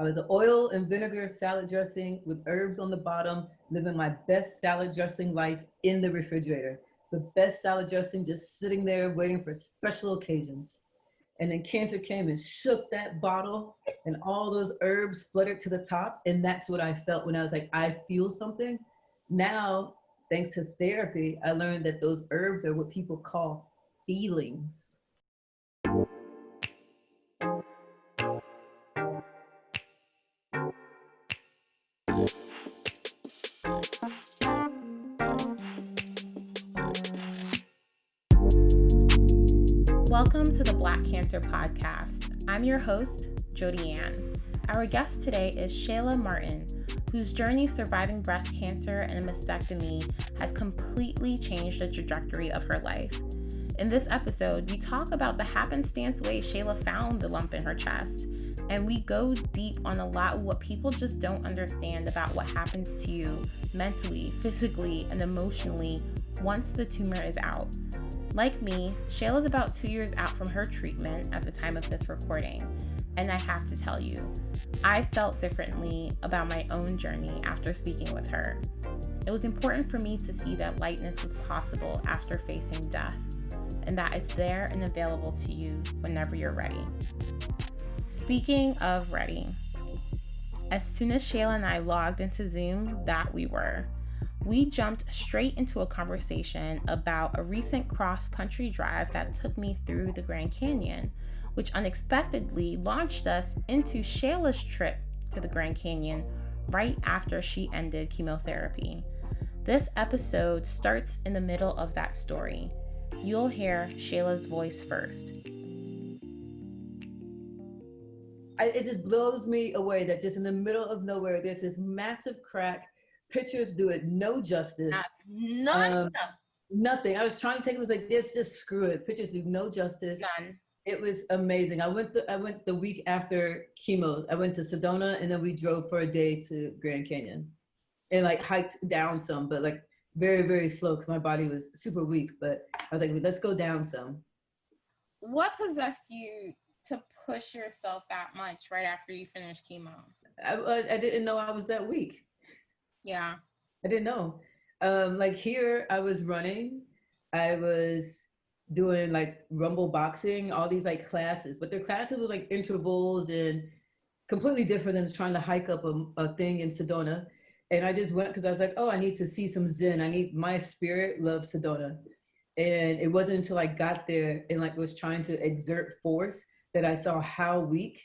I was an oil and vinegar salad dressing with herbs on the bottom, living my best salad dressing life in the refrigerator. The best salad dressing just sitting there waiting for special occasions. And then cancer came and shook that bottle and all those herbs fluttered to the top. And that's what I felt when I was like, I feel something. Now, thanks to therapy, I learned that those herbs are what people call feelings. Welcome to the Black Cancer Podcast. I'm your host, Jodi-Ann. Our guest today is Shayla Martin, whose journey surviving breast cancer and a mastectomy has completely changed the trajectory of her life. In this episode, we talk about the happenstance way Shayla found the lump in her chest, and we go deep on a lot of what people just don't understand about what happens to you mentally, physically, and emotionally once the tumor is out. Like me, Shayla's about 2 years out from her treatment at the time of this recording, and I have to tell you, I felt differently about my own journey after speaking with her. It was important for me to see that lightness was possible after facing death, and that it's there and available to you whenever you're ready. Speaking of ready, as soon as Shayla and I logged into Zoom, that we were. We jumped straight into a conversation about a recent cross-country drive that took me through the Grand Canyon, which unexpectedly launched us into Shayla's trip to the Grand Canyon right after she ended chemotherapy. This episode starts in the middle of that story. You'll hear Shayla's voice first. It just blows me away that just in the middle of nowhere, there's this massive crack. Pictures do it no justice. None. Nothing. I was trying to take it. Was like, let's just screw it. Pictures do no justice. None. It was amazing. I went the week after chemo. I went to Sedona and then we drove for a day to Grand Canyon, and like hiked down some, but like very, very slow because my body was super weak. But I was like, let's go down some. What possessed you to push yourself that much right after you finished chemo? I didn't know I was that weak. Yeah. I didn't know. Like here, I was running. I was doing like rumble boxing, all these like classes, but their classes were like intervals and completely different than trying to hike up a thing in Sedona. And I just went because I was like, oh, I need to see some Zen. My spirit loves Sedona. And it wasn't until I got there and like was trying to exert force that I saw how weak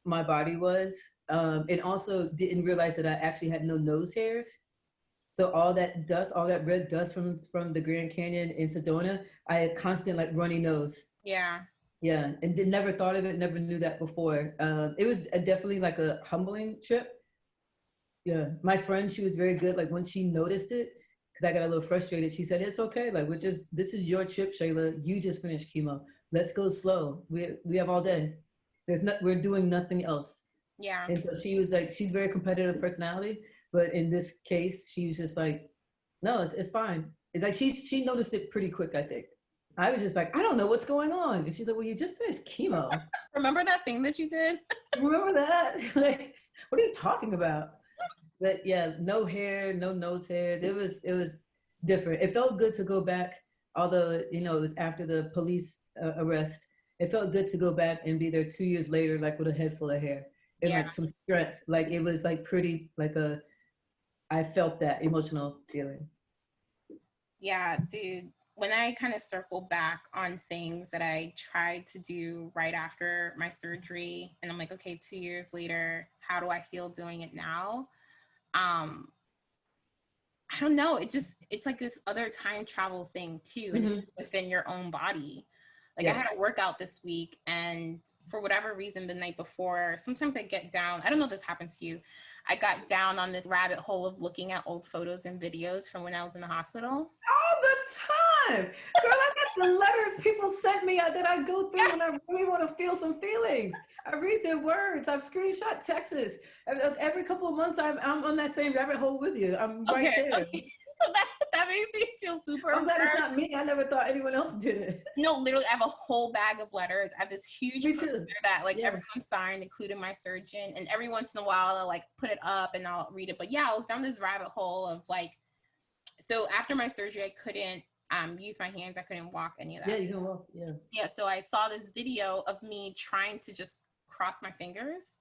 my body was. And also didn't realize that I actually had no nose hairs. So all that dust, all that red dust from the Grand Canyon in Sedona, I had constant like runny nose. Yeah. Yeah, and never thought of it, never knew that before. It was definitely like a humbling trip. Yeah, my friend, she was very good. Like when she noticed it, because I got a little frustrated, she said, it's okay. Like this is your trip, Shayla. You just finished chemo. Let's go slow. We have all day. We're doing nothing else. Yeah. And so she was like, she's very competitive personality, but in this case, she was just like, no, it's fine. It's like she noticed it pretty quick, I think. I was just like, I don't know what's going on. And she's like, well, you just finished chemo. Remember that thing that you did? Remember that? Like, what are you talking about? But yeah, no hair, no nose hairs. It was different. It felt good to go back, although, it was after the police arrest. It felt good to go back and be there 2 years later, like with a head full of hair. And like some strength, like it was like pretty, like I felt that emotional feeling. Yeah, dude, when I kind of circle back on things that I tried to do right after my surgery, and I'm like, okay, 2 years later, how do I feel doing it now? I don't know. It's like this other time travel thing too. And it's just within your own body. Like I had a workout this week, and for whatever reason, the night before, sometimes I get down. I don't know if this happens to you. I got down on this rabbit hole of looking at old photos and videos from when I was in the hospital. All the time. Girl, I got the letters people sent me that I go through when I really want to feel some feelings. I read their words. I've screenshot texts. Every couple of months, I'm on that same rabbit hole with you. I'm right there. Okay. So that makes me feel super I'm glad it's embarrassed. not me. I never thought anyone else did it. No, literally, I have a whole bag of letters. I have this huge Me poster too. that like Yeah. everyone signed, including my surgeon. And every once in a while, I'll like put it up and I'll read it. But yeah, I was down this rabbit hole of like, so after my surgery, I couldn't use my hands. I couldn't walk any of that. Yeah, you can walk. Yeah. Yeah, so I saw this video of me trying to just cross my fingers,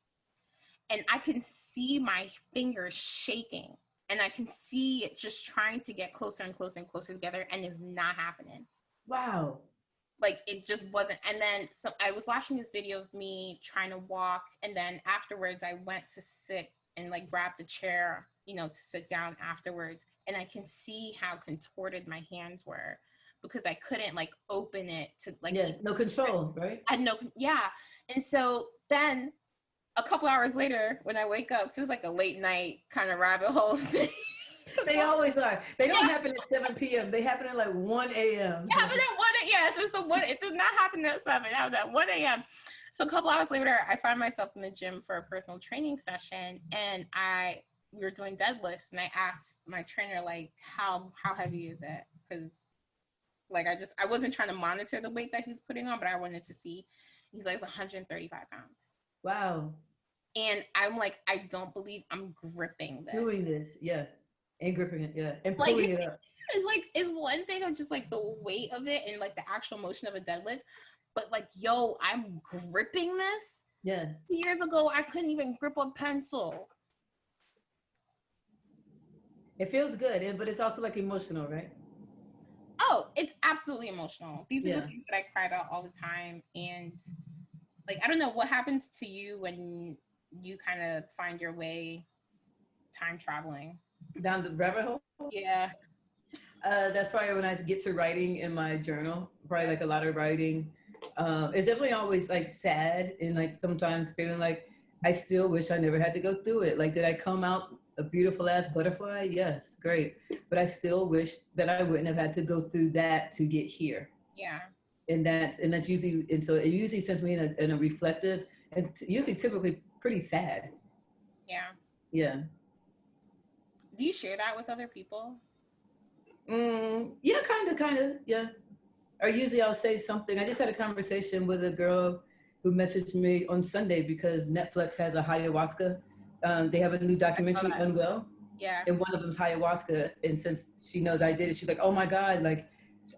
and I can see my fingers shaking, and I can see it just trying to get closer and closer and closer together, and it's not happening. Wow. Like it just wasn't. And then so I was watching this video of me trying to walk, and then afterwards I went to sit and like grab the chair, you know, to sit down afterwards, and I can see how contorted my hands were because I couldn't like open it to like, yeah, no control, right? I had no, yeah. And so then a couple hours later when I wake up, so it was like a late night kind of rabbit hole thing. They always are. They don't happen at 7 p.m. They happen at like 1 a.m. It happened at 1 a.m. Yes, it's the one. It did not happen at 7. It happened at 1 a.m. So a couple hours later, I find myself in the gym for a personal training session, and we were doing deadlifts, and I asked my trainer like, how heavy is it? Because like I wasn't trying to monitor the weight that he was putting on, but I wanted to see. He's like, it's 135 pounds. Wow. And I'm like, I don't believe I'm gripping this. Doing this, yeah. And gripping it, yeah. And Like, pulling it up. It's like, it's one thing of just like the weight of it and like the actual motion of a deadlift. But like, yo, I'm gripping this. Yeah. Years ago, I couldn't even grip a pencil. It feels good, but it's also like emotional, right? Oh, it's absolutely emotional. These are Yeah. the things that I cry about all the time. And like, I don't know what happens to you when you kind of find your way time traveling. Down the rabbit hole? Yeah. That's probably when I get to writing in my journal, probably like a lot of writing. It's definitely always like sad and like sometimes feeling like I still wish I never had to go through it. Like, did I come out a beautiful ass butterfly? Yes, great. But I still wish that I wouldn't have had to go through that to get here. Yeah. And that's usually, and so it usually sends me in a reflective and usually typically pretty sad. Yeah. Yeah. Do you share that with other people? Yeah, kind of, yeah. Or usually I'll say something. I just had a conversation with a girl who messaged me on Sunday because Netflix has a ayahuasca. They have a new documentary, Unwell. Yeah. And one of them's ayahuasca. And since she knows I did it, she's like, oh my God, like,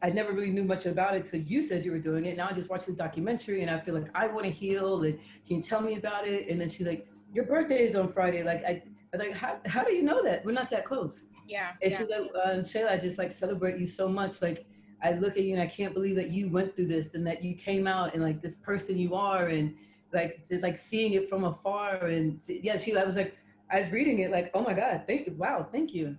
I never really knew much about it till you said you were doing it. Now I just watched this documentary and I feel like I want to heal. And can you tell me about it? And then she's like, your birthday is on Friday. Like, I was like, how do you know that? We're not that close. Yeah. And she's like, Shayla, I just like celebrate you so much. Like, I look at you and I can't believe that you went through this and that you came out and like this person you are and like just like seeing it from afar. And yeah, I was reading it like, oh my God, thank you.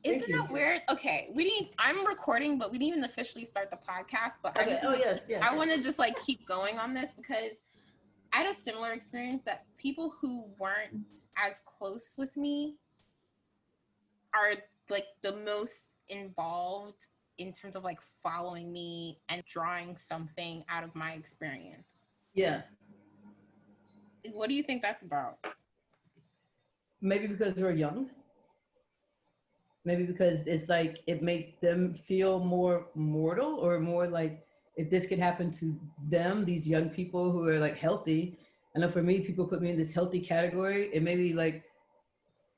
Isn't that weird? Okay, I'm recording, but we didn't even officially start the podcast. But okay. Yes. I want to just like keep going on this because I had a similar experience that people who weren't as close with me are like the most involved in terms of like following me and drawing something out of my experience. Yeah. What do you think that's about? Maybe because we're young. Maybe because it's like it makes them feel more mortal or more like if this could happen to them, these young people who are like healthy. I know for me, people put me in this healthy category and maybe like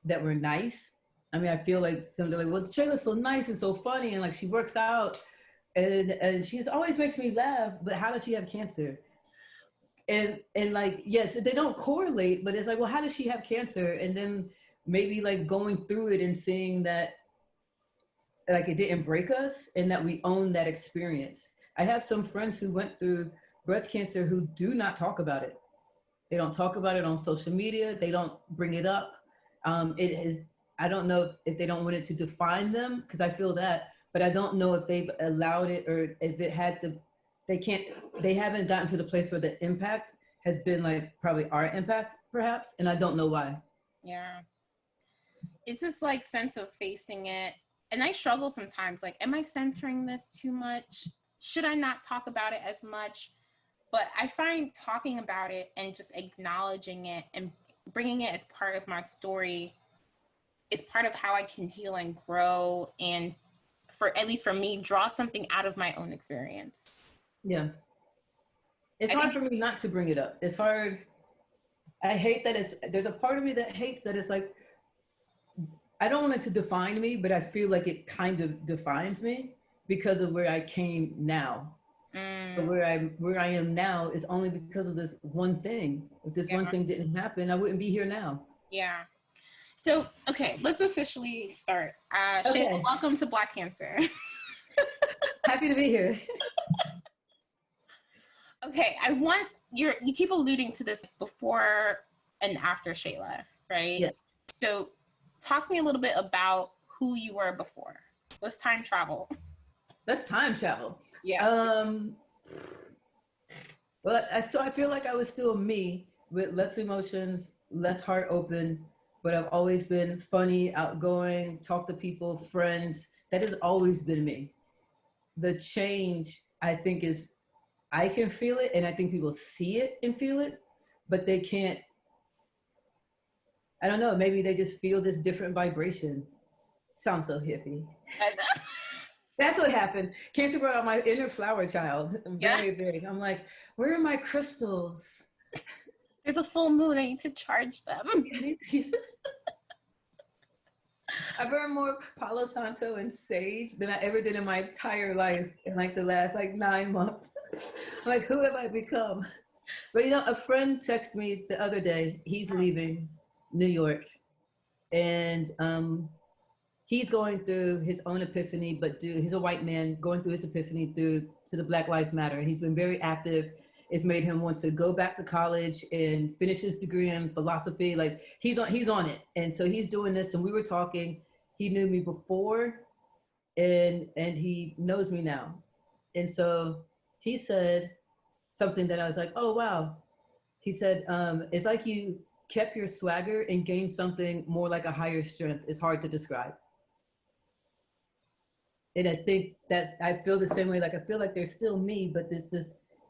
that we're nice. I mean, I feel like somebody like, well, Shayla's so nice and so funny and like she works out and she always makes me laugh, but how does she have cancer? And like, yes, they don't correlate, but it's like, well, how does she have cancer? And then maybe like going through it and seeing that like it didn't break us and that we own that experience. I have some friends who went through breast cancer who do not talk about it. They don't talk about it on social media. They don't bring it up. I don't know if they don't want it to define them because I feel that, but I don't know if they've allowed it or if it had they haven't gotten to the place where the impact has been like probably our impact perhaps. And I don't know why. Yeah. It's this like sense of facing it. And I struggle sometimes, like, am I censoring this too much? Should I not talk about it as much? But I find talking about it and just acknowledging it and bringing it as part of my story is part of how I can heal and grow and for at least for me, draw something out of my own experience. Yeah. It's hard for me not to bring it up. It's hard. I hate that there's a part of me that hates that it's like, I don't want it to define me, but I feel like it kind of defines me because of where I came now. So where I am now is only because of this one thing. If this one thing didn't happen, I wouldn't be here now. Yeah. So, okay, let's officially start. Okay. Shayla, welcome to Black Cancer. Happy to be here. Okay, you keep alluding to this before and after Shayla, right? Yeah. So talk to me a little bit about who you were before. Let's time travel. Let's time travel. Yeah. Well, so I feel like I was still me with less emotions, less heart open, but I've always been funny, outgoing, talk to people, friends. That has always been me. The change, I think, is I can feel it, and I think people see it and feel it, but they can't. I don't know, maybe they just feel this different vibration. Sounds so hippie. That's what happened. Cancer brought out my inner flower child. Very big. I'm like, where are my crystals? There's a full moon. I need to charge them. I burned more Palo Santo and sage than I ever did in my entire life in like the last 9 months. I'm like, who have I become? But a friend texted me the other day. He's leaving New York, and he's going through his own epiphany, but he's a white man going through his epiphany to the Black Lives Matter. He's been very active. It's made him want to go back to college and finish his degree in philosophy. Like he's on it. And so he's doing this, and we were talking. He knew me before and he knows me now. And so he said something that I was like, oh, wow. He said, it's like you kept your swagger and gained something more like a higher strength. It's hard to describe. And I think I feel the same way. Like, I feel like they're still me, but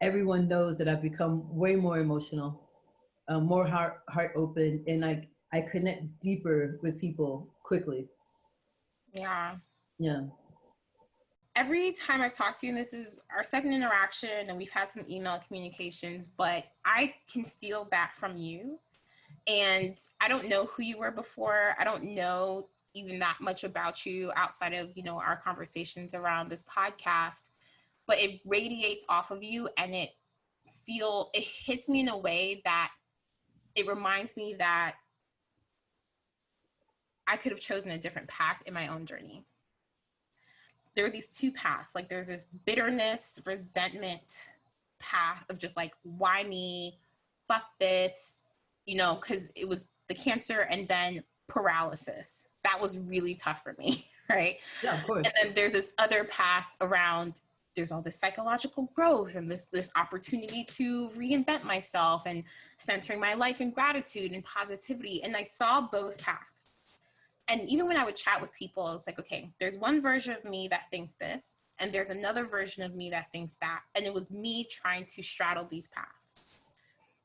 everyone knows that I've become way more emotional, more heart open, and I connect deeper with people quickly. Yeah. Yeah. Every time I've talked to you, and this is our second interaction, and we've had some email communications, but I can feel that from you. And I don't know who you were before. I don't know even that much about you outside of, our conversations around this podcast, but it radiates off of you, and it hits me in a way that it reminds me that I could have chosen a different path in my own journey. There are these two paths. Like, there's this bitterness, resentment path of just like, why me? Fuck this, because it was the cancer and then paralysis. That was really tough for me, right? Yeah, of course. And then there's this other path around, there's all this psychological growth and this opportunity to reinvent myself and centering my life in gratitude and positivity. And I saw both paths. And even when I would chat with people, I was like, okay, there's one version of me that thinks this, and there's another version of me that thinks that. And it was me trying to straddle these paths.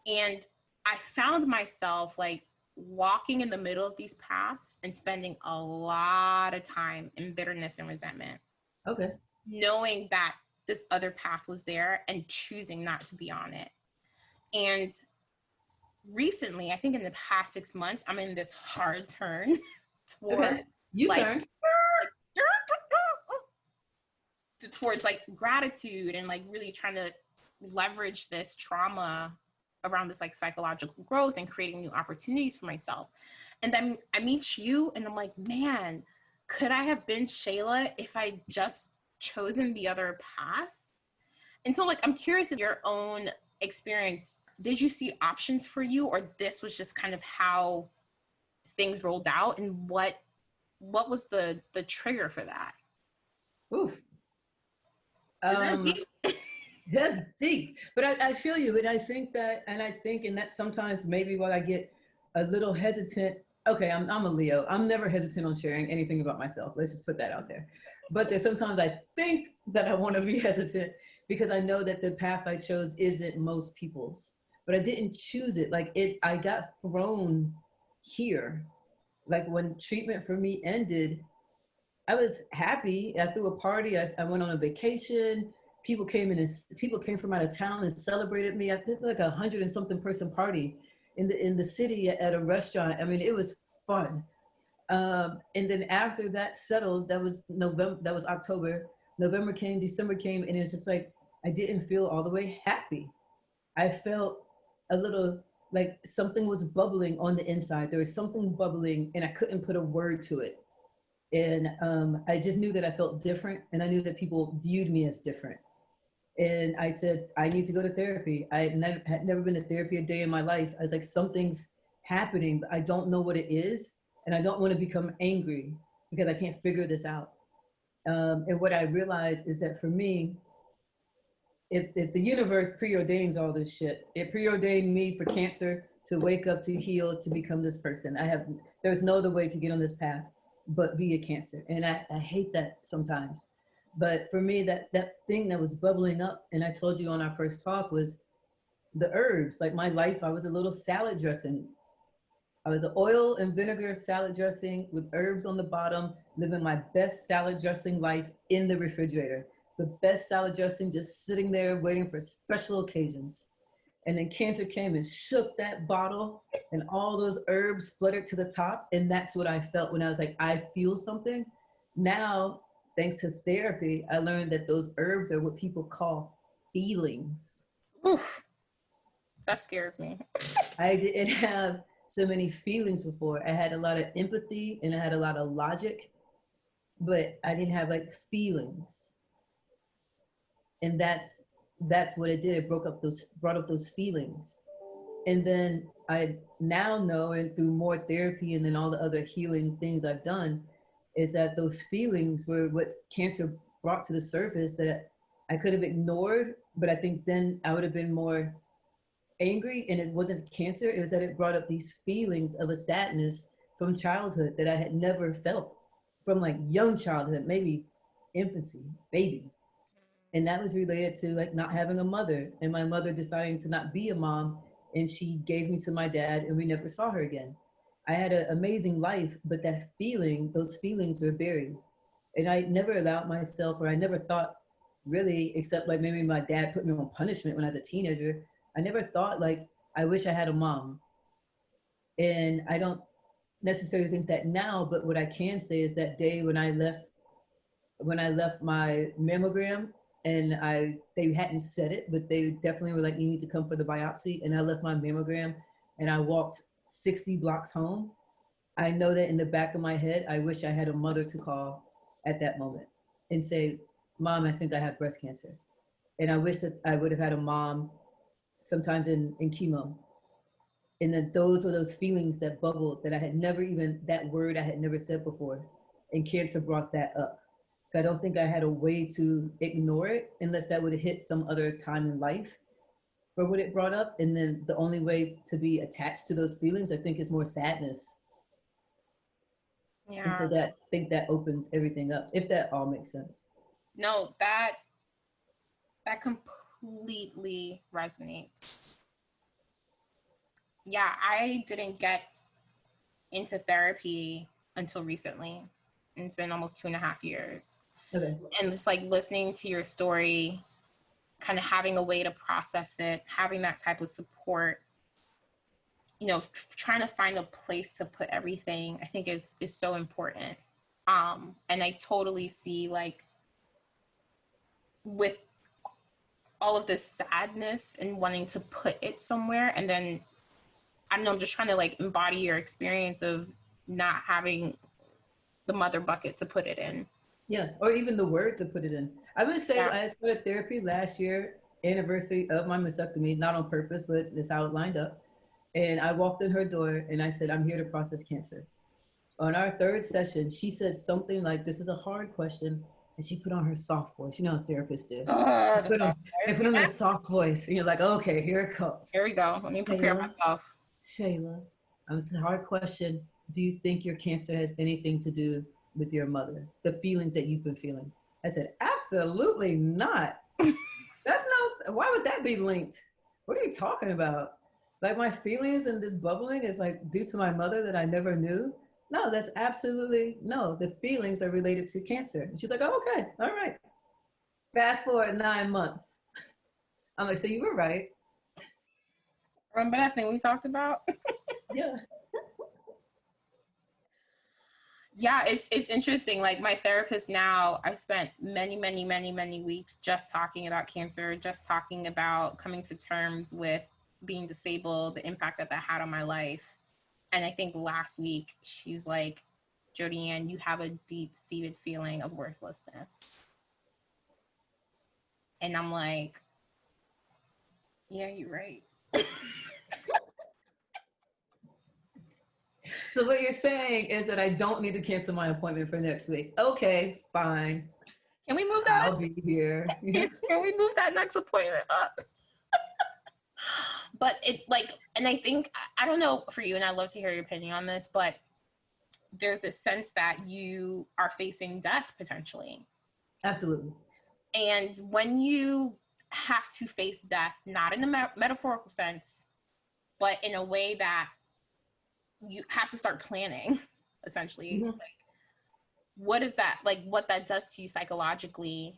And I found myself like walking in the middle of these paths and spending a lot of time in bitterness and resentment. Okay. Knowing that this other path was there and choosing not to be on it. And recently, I think in the past 6 months, I'm in this hard turn towards towards like gratitude and like really trying to leverage this trauma around this like psychological growth and creating new opportunities for myself. And then I meet you and I'm like, man, could I have been Shayla if I just chosen the other path? And so like, I'm curious of your own experience. Did you see options for you, or this was just kind of how things rolled out? And what was the trigger for that? Oof. That's deep, but I feel you. And I think that sometimes maybe what I get a little hesitant. Okay, I'm a Leo. I'm never hesitant on sharing anything about myself. Let's just put that out there. But there's sometimes I think that I want to be hesitant because I know that the path I chose isn't most people's, but I didn't choose it. Like I got thrown here. Like when treatment for me ended, I was happy. I threw a party. I went on a vacation. People came in and people came from out of town and celebrated me. I did like 100 and something person party in the city at a restaurant. I mean, it was fun. And then after that settled, that was November, that was October. November came, December came, and it's just like I didn't feel all the way happy. I felt a little like something was bubbling on the inside. There was something bubbling, and I couldn't put a word to it. And I just knew that I felt different, and I knew that people viewed me as different. And I said, I need to go to therapy. Had never been to therapy a day in my life. I was like, something's happening, but I don't know what it is. And I don't want to become angry because I can't figure this out. And what I realized is that for me, if the universe preordains all this shit, it preordained me for cancer to wake up, to heal, to become this person. There's no other way to get on this path but via cancer. And I hate that sometimes. But for me, that thing that was bubbling up, and I told you on our first talk, was the herbs. Like my life, I was a little salad dressing. I was an oil and vinegar salad dressing with herbs on the bottom, living my best salad dressing life in the refrigerator. The best salad dressing just sitting there waiting for special occasions. And then cancer came and shook that bottle, and all those herbs fluttered to the top. And that's what I felt when I was like, I feel something. Now, thanks to therapy, I learned that those herbs are what people call feelings. Oof, that scares me. I didn't have so many feelings before. I had a lot of empathy and I had a lot of logic, but I didn't have like feelings. And that's what it did. It brought up those feelings. And then I now know, and through more therapy and then all the other healing things I've done, is that those feelings were what cancer brought to the surface that I could have ignored, but I think then I would have been more angry. And it wasn't cancer, it was that it brought up these feelings of a sadness from childhood that I had never felt, from like young childhood, maybe infancy, baby. And that was related to like not having a mother, and my mother deciding to not be a mom, and she gave me to my dad and we never saw her again. I had an amazing life, but those feelings were buried. And I never allowed myself, or I never thought really, except like maybe my dad put me on punishment when I was a teenager. I never thought like, I wish I had a mom. And I don't necessarily think that now, but what I can say is that day when I left my mammogram, and they hadn't said it, but they definitely were like, you need to come for the biopsy. And I left my mammogram and I walked 60 blocks home. I know that in the back of my head, I wish I had a mother to call at that moment and say, Mom, I think I have breast cancer. And I wish that I would have had a mom sometimes in chemo. And then those were those feelings that bubbled that that word I had never said before. And cancer brought that up. So I don't think I had a way to ignore it unless that would have hit some other time in life for what it brought up. And then the only way to be attached to those feelings, I think, is more sadness. Yeah. And so I think that opened everything up, if that all makes sense. No, that completely resonates. Yeah, I didn't get into therapy until recently. And it's been almost 2.5 years. Okay. And just like listening to your story, kind of having a way to process it, having that type of support, trying to find a place to put everything, I think is so important. And I totally see like with all of this sadness and wanting to put it somewhere. And then, I don't know, I'm just trying to like embody your experience of not having the mother bucket to put it in. Yeah, or even the word to put it in. I would say I started therapy last year, anniversary of my mastectomy, not on purpose, but that's how it lined up. And I walked in her door and I said, I'm here to process cancer. On our third session, she said something like, this is a hard question. And she put on her soft voice. You know how therapists do. They put on their soft voice. And you're like, okay, here it comes. Here we go. Let me prepare myself. Shayla, it's a hard question. Do you think your cancer has anything to do with your mother? The feelings that you've been feeling? I said, absolutely not. Why would that be linked? What are you talking about? Like my feelings and this bubbling is like due to my mother that I never knew. no, that's absolutely no. The feelings are related to cancer. And she's like, oh, okay, all right. Fast forward 9 months. I'm like, so you were right. Remember that thing we talked about? Yeah. Yeah, it's interesting. Like my therapist now, I've spent many weeks just talking about cancer, just talking about coming to terms with being disabled, the impact that had on my life. And I think last week she's like, Jodi-Ann, you have a deep-seated feeling of worthlessness. And I'm like, yeah, you're right. So what you're saying is that I don't need to cancel my appointment for next week. Okay, fine. Can we move that? I'll be here. Can we move that next appointment up? But it like, and I think, I don't know for you, and I'd love to hear your opinion on this, but there's a sense that you are facing death potentially. Absolutely. And when you have to face death, not in a metaphorical sense, but in a way that you have to start planning, essentially. Mm-hmm. Like, what is that? Like, what that does to you psychologically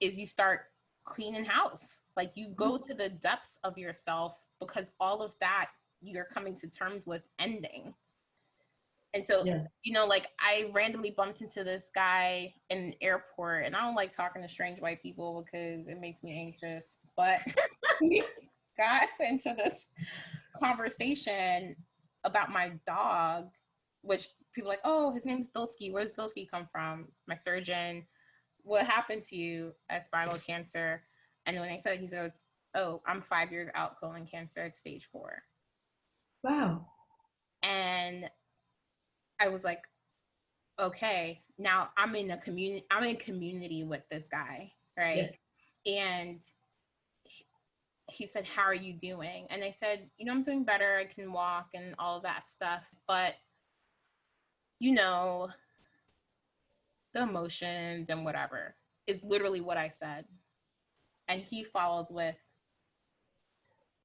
is you start cleaning house. Like, you go to the depths of yourself because all of that you're coming to terms with ending. And so, yeah. you know, like I randomly bumped into this guy in the airport, and I don't like talking to strange white people because it makes me anxious. But we got into this conversation about my dog, which people are like, oh, his name's Bilski. Where does Bilski come from? My surgeon. What happened to you at spinal cancer? And when I said, he says, oh, I'm 5 years out colon cancer at stage 4. Wow. And I was like, okay, now I'm in community with this guy, right? Yes. And he said, how are you doing? And I said, you know, I'm doing better. I can walk and all of that stuff. But, you know, the emotions and whatever is literally what I said. And he followed with,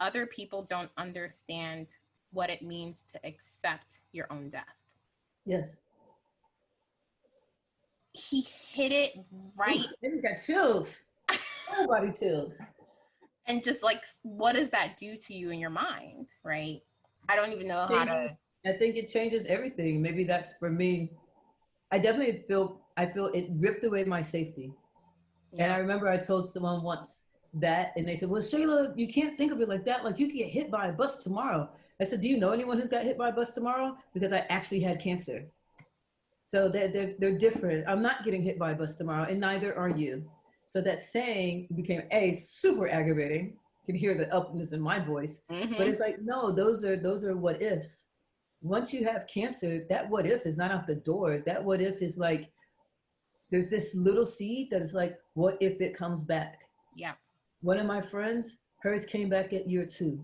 other people don't understand what it means to accept your own death. Yes. He hit it right. Ooh, it got chills. Everybody chills. And just like, what does that do to you in your mind, right? I don't even know how to. I think it changes everything. Maybe that's for me. I definitely feel it ripped away my safety. Yeah. And I remember I told someone once that, and they said, well, Shayla, you can't think of it like that. Like you could get hit by a bus tomorrow. I said, do you know anyone who's got hit by a bus tomorrow? Because I actually had cancer. So they're different. I'm not getting hit by a bus tomorrow, and neither are you. So that saying became super aggravating. You can hear the upness in my voice, but it's like, no, those are what ifs. Once you have cancer, that what if is not out the door. That what if is like, there's this little seed that is like, what if it comes back? Yeah. One of my friends, hers came back at year 2.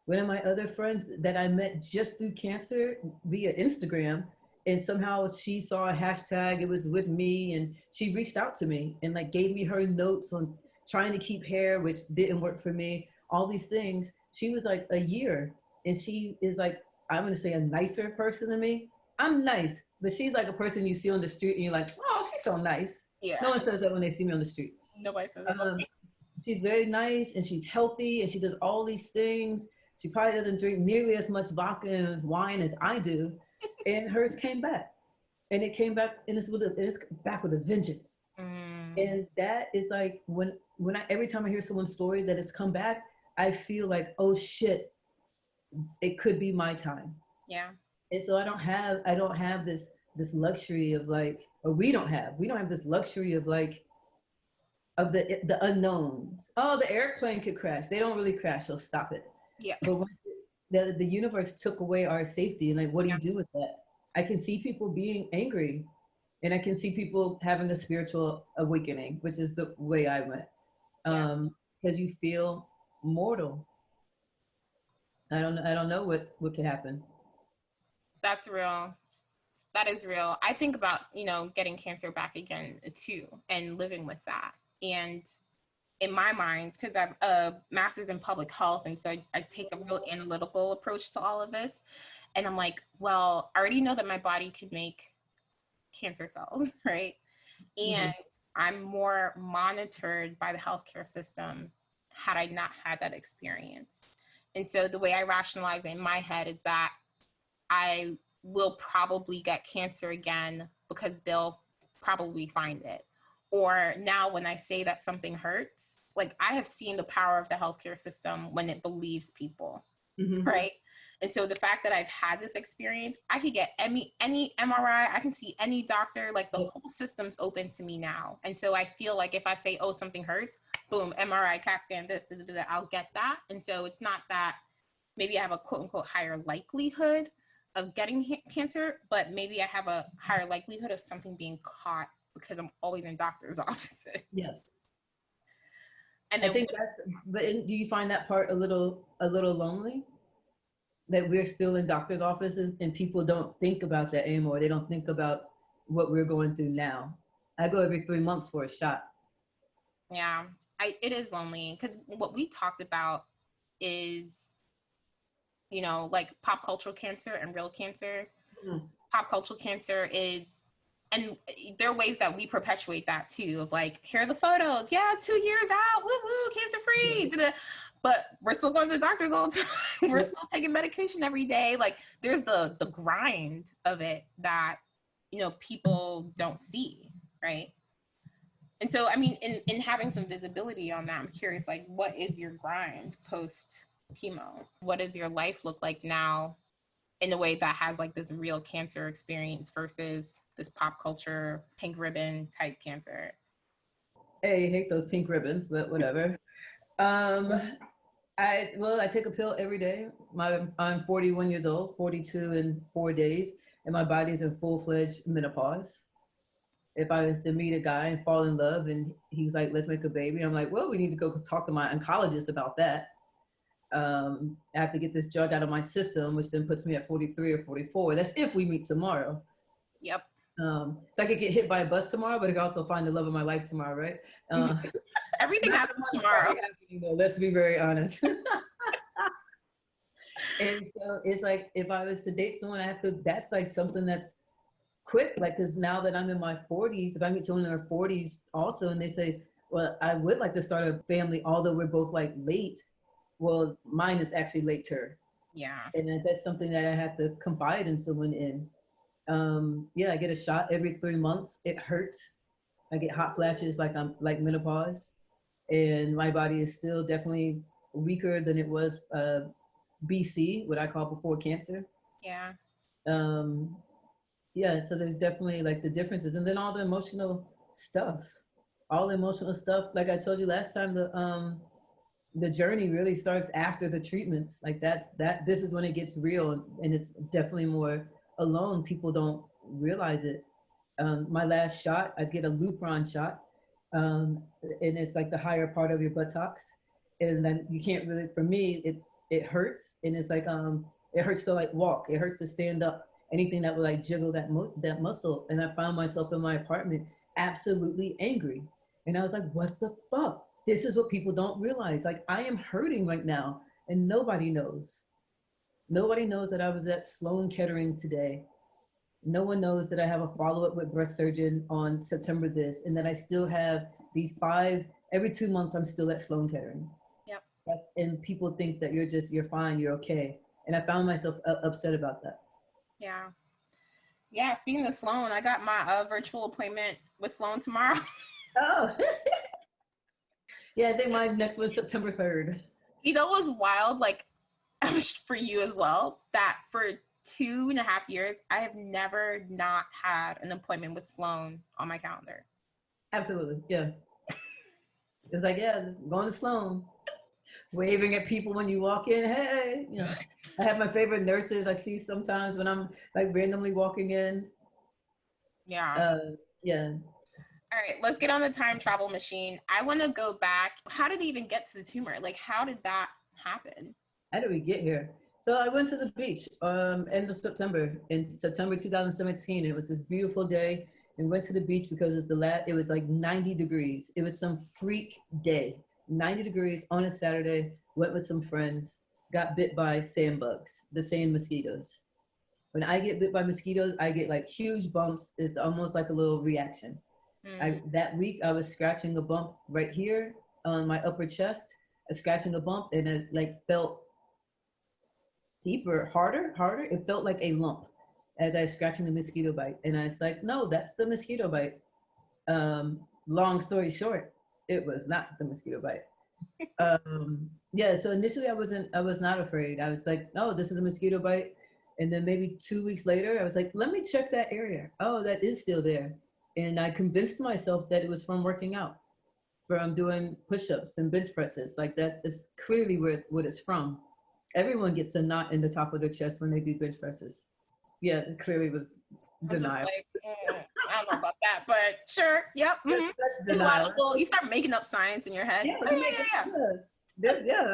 One of my other friends that I met just through cancer via Instagram, and somehow she saw a hashtag, it was with me, and she reached out to me and like gave me her notes on trying to keep hair, which didn't work for me, all these things. She was like a year, and she is like, I'm gonna say a nicer person than me. I'm nice, but she's like a person you see on the street and you're like, oh, she's so nice. Yeah. No one says that when they see me on the street. Nobody says that. She's very nice and she's healthy and she does all these things. She probably doesn't drink nearly as much vodka and wine as I do. And hers came back. And it came back, and it's back with a vengeance. And that is like, when every time I hear someone's story that it's come back, I feel like, oh shit, it could be my time. Yeah. And so I don't have this luxury of like, or we don't have this luxury of like, of the unknowns. Oh, the airplane could crash. They don't really crash, so stop it. Yeah. But when the universe took away our safety, and like, what do you do with that? I can see people being angry, and I can see people having a spiritual awakening, which is the way I went. Because you feel mortal. I don't know what could happen. That's real. That is real. I think about, getting cancer back again too, and living with that. And in my mind, because I have a master's in public health, and so I take a real analytical approach to all of this. And I'm like, well, I already know that my body can make cancer cells, right? And I'm more monitored by the healthcare system had I not had that experience. And so the way I rationalize it in my head is that I will probably get cancer again because they'll probably find it. Or now when I say that something hurts, like I have seen the power of the healthcare system when it believes people, right? And so the fact that I've had this experience, I could get any MRI, I can see any doctor, like the whole system's open to me now. And so I feel like if I say, oh, something hurts, boom, MRI, CAT scan, this, I'll get that. And so it's not that maybe I have a quote unquote higher likelihood of getting cancer, but maybe I have a higher likelihood of something being caught because I'm always in doctor's offices. Yes. And I think but do you find that part a little lonely? That we're still in doctor's offices and people don't think about that anymore. They don't think about what we're going through now. I go every 3 months for a shot. Yeah, it is lonely because what we talked about is, you know, like pop cultural cancer and real cancer. Pop cultural cancer is, and there are ways that we perpetuate that too, of like, here are the photos. Yeah, 2 years out, woo woo, cancer free. But we're still going to the doctors all the time. We're still taking medication every day. Like there's the grind of it that, you know, people don't see, right? And so, I mean, in having some visibility on that, I'm curious, like, what is your grind post chemo? What does your life look like now in a way that has like this real cancer experience versus this pop culture pink ribbon type cancer? Hey, I hate those pink ribbons, but whatever. I take a pill every day. I'm 41 years old, 42 in 4 days, and my body's in full-fledged menopause. If I was to meet a guy and fall in love and he's like, let's make a baby, I'm like, well, we need to go talk to my oncologist about that. I have to get this drug out of my system, which then puts me at 43 or 44. That's if we meet tomorrow. Yep. So I could get hit by a bus tomorrow, but I could also find the love of my life tomorrow, right? Everything happens tomorrow. Though, let's be very honest. And so it's like, if I was to date someone, that's like something that's quick, like, because now that I'm in my 40s, if I meet someone in their 40s also, and they say, well, I would like to start a family, although we're both like late. Well, mine is actually later. Yeah. And that's something that I have to confide in someone in. I get a shot every 3 months. It hurts. I get hot flashes like I'm like menopause, and my body is still definitely weaker than it was BC, what I call before cancer. Yeah. So there's definitely like the differences, and then all the emotional stuff, like I told you last time, the journey really starts after the treatments. Like this is when it gets real, and it's definitely more alone. People don't realize it. My last shot, I'd get a Lupron shot, and it's like the higher part of your buttocks, and then you can't really, for me, it hurts, and it's like it hurts to like walk, it hurts to stand up, anything that would like jiggle that muscle. And I found myself in my apartment absolutely angry, and I was like, what the fuck? This is what people don't realize. Like, I am hurting right now, and nobody knows. Nobody knows that I was at Sloan Kettering today. No one knows that I have a follow-up with breast surgeon on September this, and that I still have these 5, every 2 months, I'm still at Sloan Kettering. Yep. And people think that you're fine, you're okay. And I found myself upset about that. Yeah. Yeah, speaking of Sloan, I got my virtual appointment with Sloan tomorrow. Oh. Yeah, I think my next one's September 3rd. You know what's wild, like, for you as well, that for 2.5 years, I have never not had an appointment with Sloan on my calendar. Absolutely, yeah. It's like, yeah, going to Sloan, waving at people when you walk in. Hey, you know, I have my favorite nurses I see sometimes when I'm like randomly walking in. Yeah. Yeah. All right, let's get on the time travel machine. I want to go back. How did they even get to the tumor? Like, how did that happen? How did we get here? So I went to the beach end of September, in September 2017. It was this beautiful day, and went to the beach because it was like 90 degrees. It was some freak day. 90 degrees on a Saturday, went with some friends, got bit by sand bugs, the sand mosquitoes. When I get bit by mosquitoes, I get like huge bumps. It's almost like a little reaction. That week I was scratching a bump right here on my upper chest, scratching a bump, and it like felt deeper, harder. It felt like a lump as I was scratching the mosquito bite. And I was like, no, that's the mosquito bite. Long story short, it was not the mosquito bite. Yeah, so initially I was not afraid. I was like, no, this is a mosquito bite. And then maybe 2 weeks later, I was like, let me check that area. Oh, that is still there. And I convinced myself that it was from working out, from doing push-ups and bench presses. Like that is clearly what it's from. Everyone gets a knot in the top of their chest when they do bench presses. Yeah, it clearly was denial. Like, I don't know about that, but sure. Yep. Mm-hmm. You start making up science in your head. Yeah,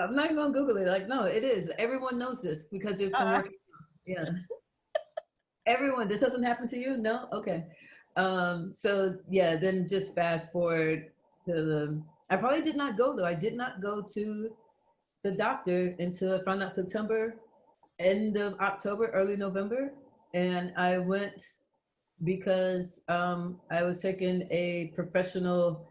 I'm not even gonna Google it. Like, no, it is. Everyone knows this because it's from working. Yeah. Everyone, this doesn't happen to you? No? Okay. So yeah, then just fast forward to I probably did not go though. I did not go to the doctor until I found out September, end of October, early November. And I went because I was taking a professional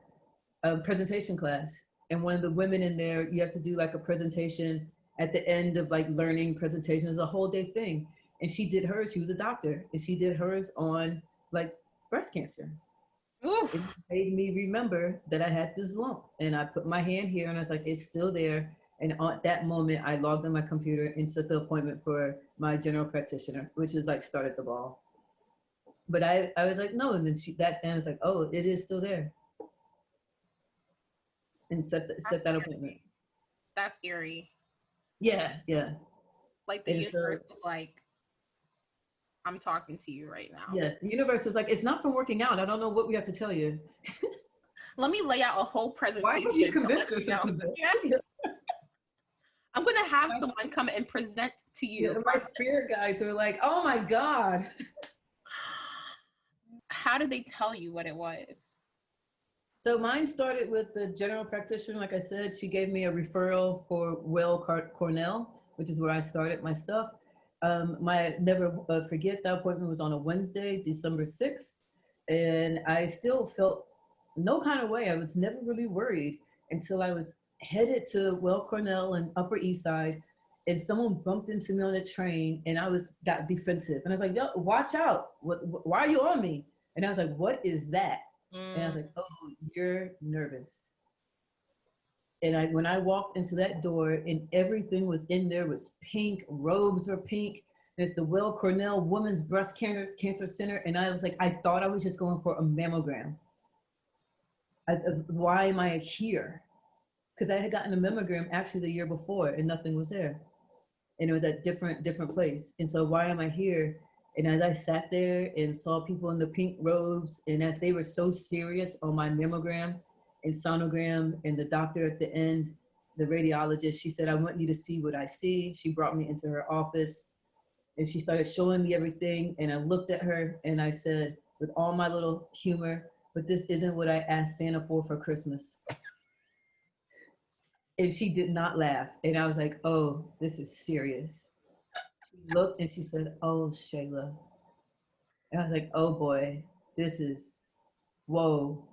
presentation class. And one of the women in there, you have to do like a presentation at the end of like learning presentations, a whole day thing. And she did hers, she was a doctor, and she did hers on like breast cancer. Oof. It made me remember that I had this lump, and I put my hand here and I was like, it's still there. And at that moment, I logged on my computer and set the appointment for my general practitioner, which is like started the ball. But I was like, no. And then that was like, oh, it is still there. And set that appointment. That's eerie. Yeah. Like the universe was like, I'm talking to you right now. Yes, the universe was like, it's not from working out. I don't know what we have to tell you. Let me lay out a whole presentation. Why have you convinced yourself of this? Yeah. I'm going to have someone come and present to you. Yeah, my spirit guides are like, oh my God. How did they tell you what it was? So mine started with the general practitioner. Like I said, she gave me a referral for Weill Cornell, which is where I started my stuff. Never forget, that appointment was on a Wednesday, December 6th. And I still felt no kind of way. I was never really worried until I was headed to Weill Cornell and Upper East Side, and someone bumped into me on the train, and I got defensive. And I was like, yo, watch out. Why are you on me? And I was like, what is that? And I was like, oh, you're nervous. And when I walked into that door and everything was in there was pink, robes were pink. It's the Weill Cornell Women's Breast Cancer Center. And I was like, I thought I was just going for a mammogram. Why am I here? Because I had gotten a mammogram actually the year before and nothing was there. And it was at different place. And so why am I here? And as I sat there and saw people in the pink robes, and as they were so serious on my mammogram and sonogram, and the doctor at the end, the radiologist, she said, I want you to see what I see. She brought me into her office and she started showing me everything. And I looked at her and I said, with all my little humor, but this isn't what I asked Santa for Christmas. And she did not laugh. And I was like, oh, this is serious. She looked and she said, oh, Shayla. And I was like, oh boy, this is, whoa.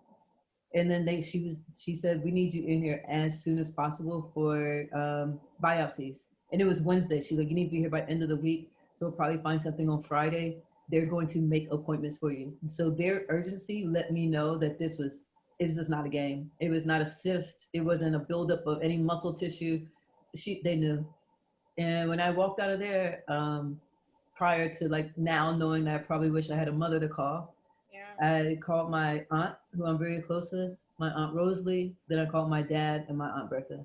And then she said, we need you in here as soon as possible for biopsies. And it was Wednesday. She's like, you need to be here by end of the week. So we'll probably find something on Friday. They're going to make appointments for you. So their urgency let me know that it's just not a game. It was not a cyst. It wasn't a buildup of any muscle tissue. They knew. And when I walked out of there, prior to like now knowing that I probably wish I had a mother to call, I called my aunt, who I'm very close with, my Aunt Rosalie. Then I called my dad and my Aunt Bertha.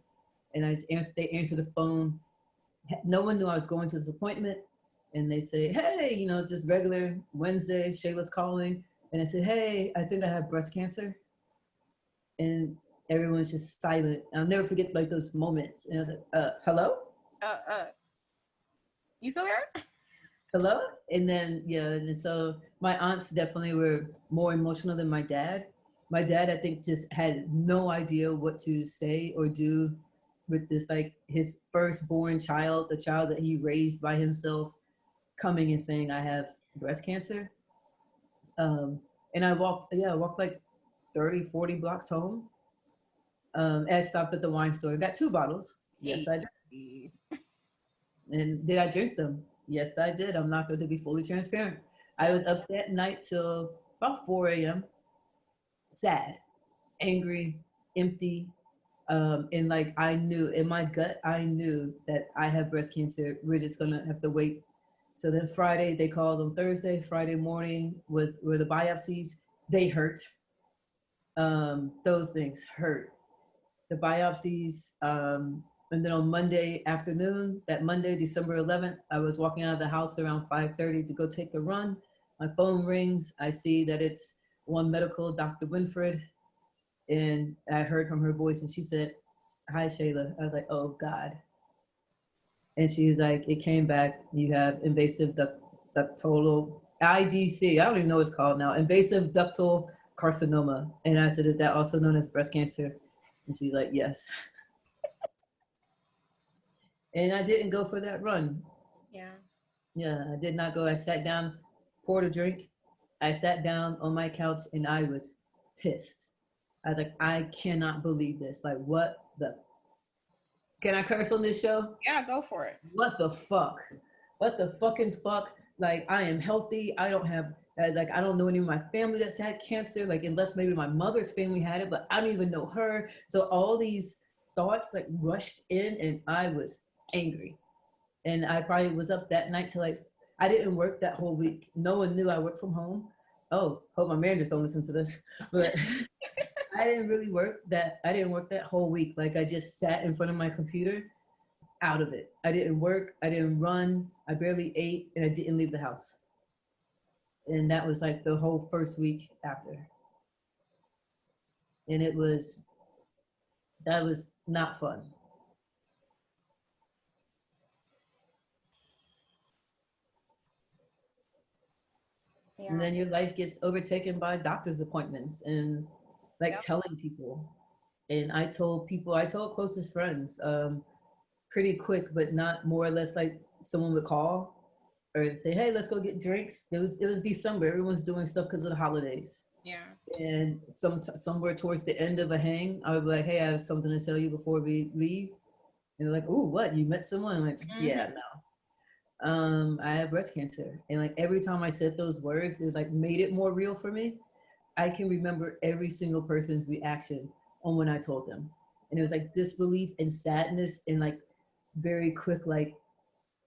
And they answered the phone. No one knew I was going to this appointment. And they say, hey, just regular Wednesday, Shayla's calling. And I said, hey, I think I have breast cancer. And everyone's just silent. I'll never forget like those moments. And I was like, hello? You still there? Hello? And then, and so my aunts definitely were more emotional than my dad. My dad, I think, just had no idea what to say or do with this, like his firstborn child, the child that he raised by himself, coming and saying, I have breast cancer. And I walked like 30, 40 blocks home. I stopped at the wine store, got 2 bottles. Yes, I did. And did I drink them? Yes, I did. I'm not going to be fully transparent. I was up that night till about 4 a.m. Sad, angry, empty. And like I knew in my gut, I knew that I have breast cancer. We're just gonna have to wait. So then Friday, they called on Thursday. Friday morning were the biopsies. They hurt. Those things hurt. The biopsies. And then on Monday afternoon, that Monday, December 11th, I was walking out of the house around 5:30 to go take a run. My phone rings. I see that it's One Medical, Dr. Winfred. And I heard from her voice and she said, hi, Shayla. I was like, oh God. And she was like, it came back. You have invasive ductal, IDC. I don't even know what it's called now. Invasive ductal carcinoma. And I said, is that also known as breast cancer? And she's like, yes. And I didn't go for that run. Yeah. Yeah, I did not go. I sat down, poured a drink. I sat down on my couch and I was pissed. I was like, I cannot believe this. Like, what the? Can I curse on this show? Yeah, go for it. What the fuck? What the fucking fuck? Like, I am healthy. I don't have, like, I don't know any of my family that's had cancer. Like, unless maybe my mother's family had it, but I don't even know her. So all these thoughts like rushed in and I was angry. And I probably was up that night till like, I didn't work that whole week. No one knew I worked from home. Oh, hope my managers don't listen to this. But I didn't really work that. I didn't work that whole week. Like I just sat in front of my computer, out of it. I didn't work. I didn't run. I barely ate, and I didn't leave the house. And that was like the whole first week after. And that was not fun. Yeah. And then your life gets overtaken by doctor's appointments and like telling people. And I told closest friends, pretty quick, but not more or less like someone would call or say, hey, let's go get drinks. It was December. Everyone's doing stuff because of the holidays. Yeah. And somewhere towards the end of a hang, I would be like, hey, I have something to tell you before we leave. And they're like, ooh, what? You met someone? I'm like, yeah, no. I have breast cancer. And like every time I said those words, it like made it more real for me. I can remember every single person's reaction on when I told them. And it was like disbelief and sadness and like very quick, like,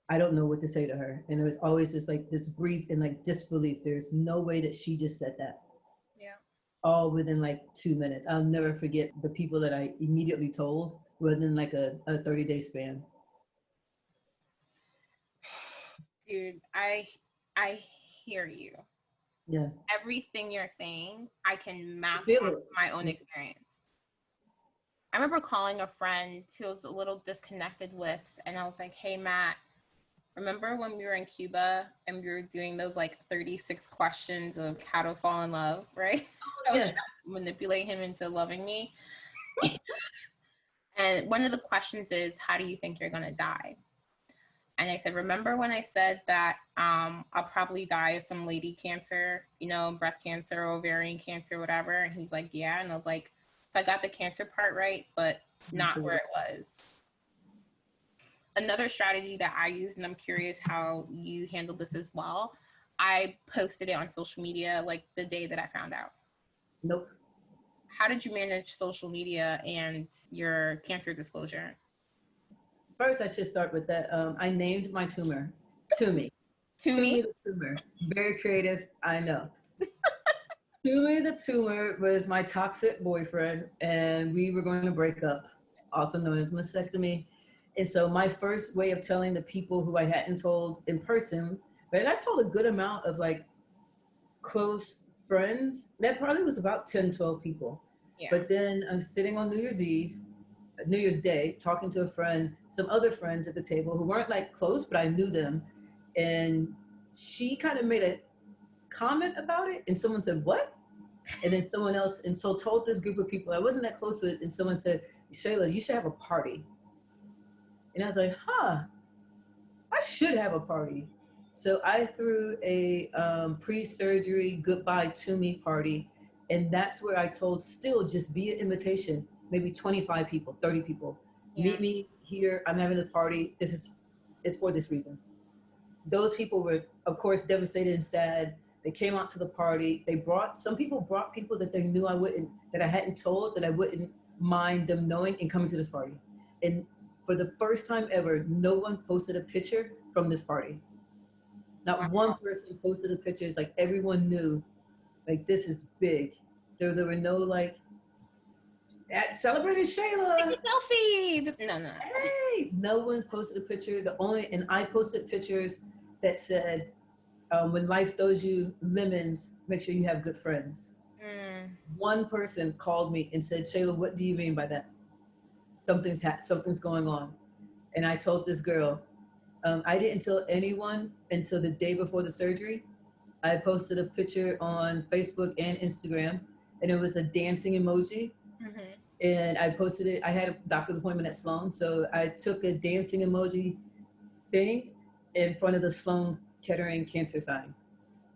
I don't know what to say to her. And it was always just like this brief and like disbelief. There's no way that she just said that. Yeah. All within like 2 minutes. I'll never forget the people that I immediately told within like a 30-day span. Dude, I hear you. Yeah. Everything you're saying, I can map Feel my own experience. I remember calling a friend who was a little disconnected with, and I was like, hey, Matt, remember when we were in Cuba and we were doing those like 36 questions of how to fall in love, right? I was trying to manipulate him into loving me. And one of the questions is, how do you think you're going to die? And I said, remember when I said that I'll probably die of some lady cancer, you know, breast cancer, ovarian cancer, whatever? And he's like, yeah. And I was like, so I got the cancer part right, but not where it was. Another strategy that I use, and I'm curious how you handled this as well, I posted it on social media like the day that I found out. Nope. How did you manage social media and your cancer disclosure? First, I should start with that. I named my tumor Tumi. Tumi the tumor. Very creative, I know. Tumi the tumor was my toxic boyfriend, and we were going to break up, also known as mastectomy. And so my first way of telling the people who I hadn't told in person, but I told a good amount of like close friends. That probably was about 10, 12 people. Yeah. But then I was sitting on New Year's Day, talking to a friend, some other friends at the table who weren't like close, but I knew them. And she kind of made a comment about it. And someone said, what? And then someone else, and so told this group of people I wasn't that close with, and someone said, Shayla, you should have a party. And I was like, huh, I should have a party. So I threw a pre-surgery goodbye to me party. And that's where I told, still just via invitation, maybe 25 people, 30 people, Yeah. meet me here. I'm having a party. It's for this reason. Those people were, of course, devastated and sad. They came out to the party. Some people brought people that they knew that I hadn't told, that I wouldn't mind them knowing and coming to this party. And for the first time ever, no one posted a picture from this party. Not one person posted a picture. It's like everyone knew, like, this is big. There were no like, at celebrating Shayla. Selfie. No. Hey, no one posted a picture. And I posted pictures that said, when life throws you lemons, make sure you have good friends. One person called me and said, Shayla, what do you mean by that? Something's going on. And I told this girl, I didn't tell anyone until the day before the surgery. I posted a picture on Facebook and Instagram, and it was a dancing emoji. And I posted it. I had a doctor's appointment at Sloan, so I took a dancing emoji thing in front of the Sloan Kettering cancer sign.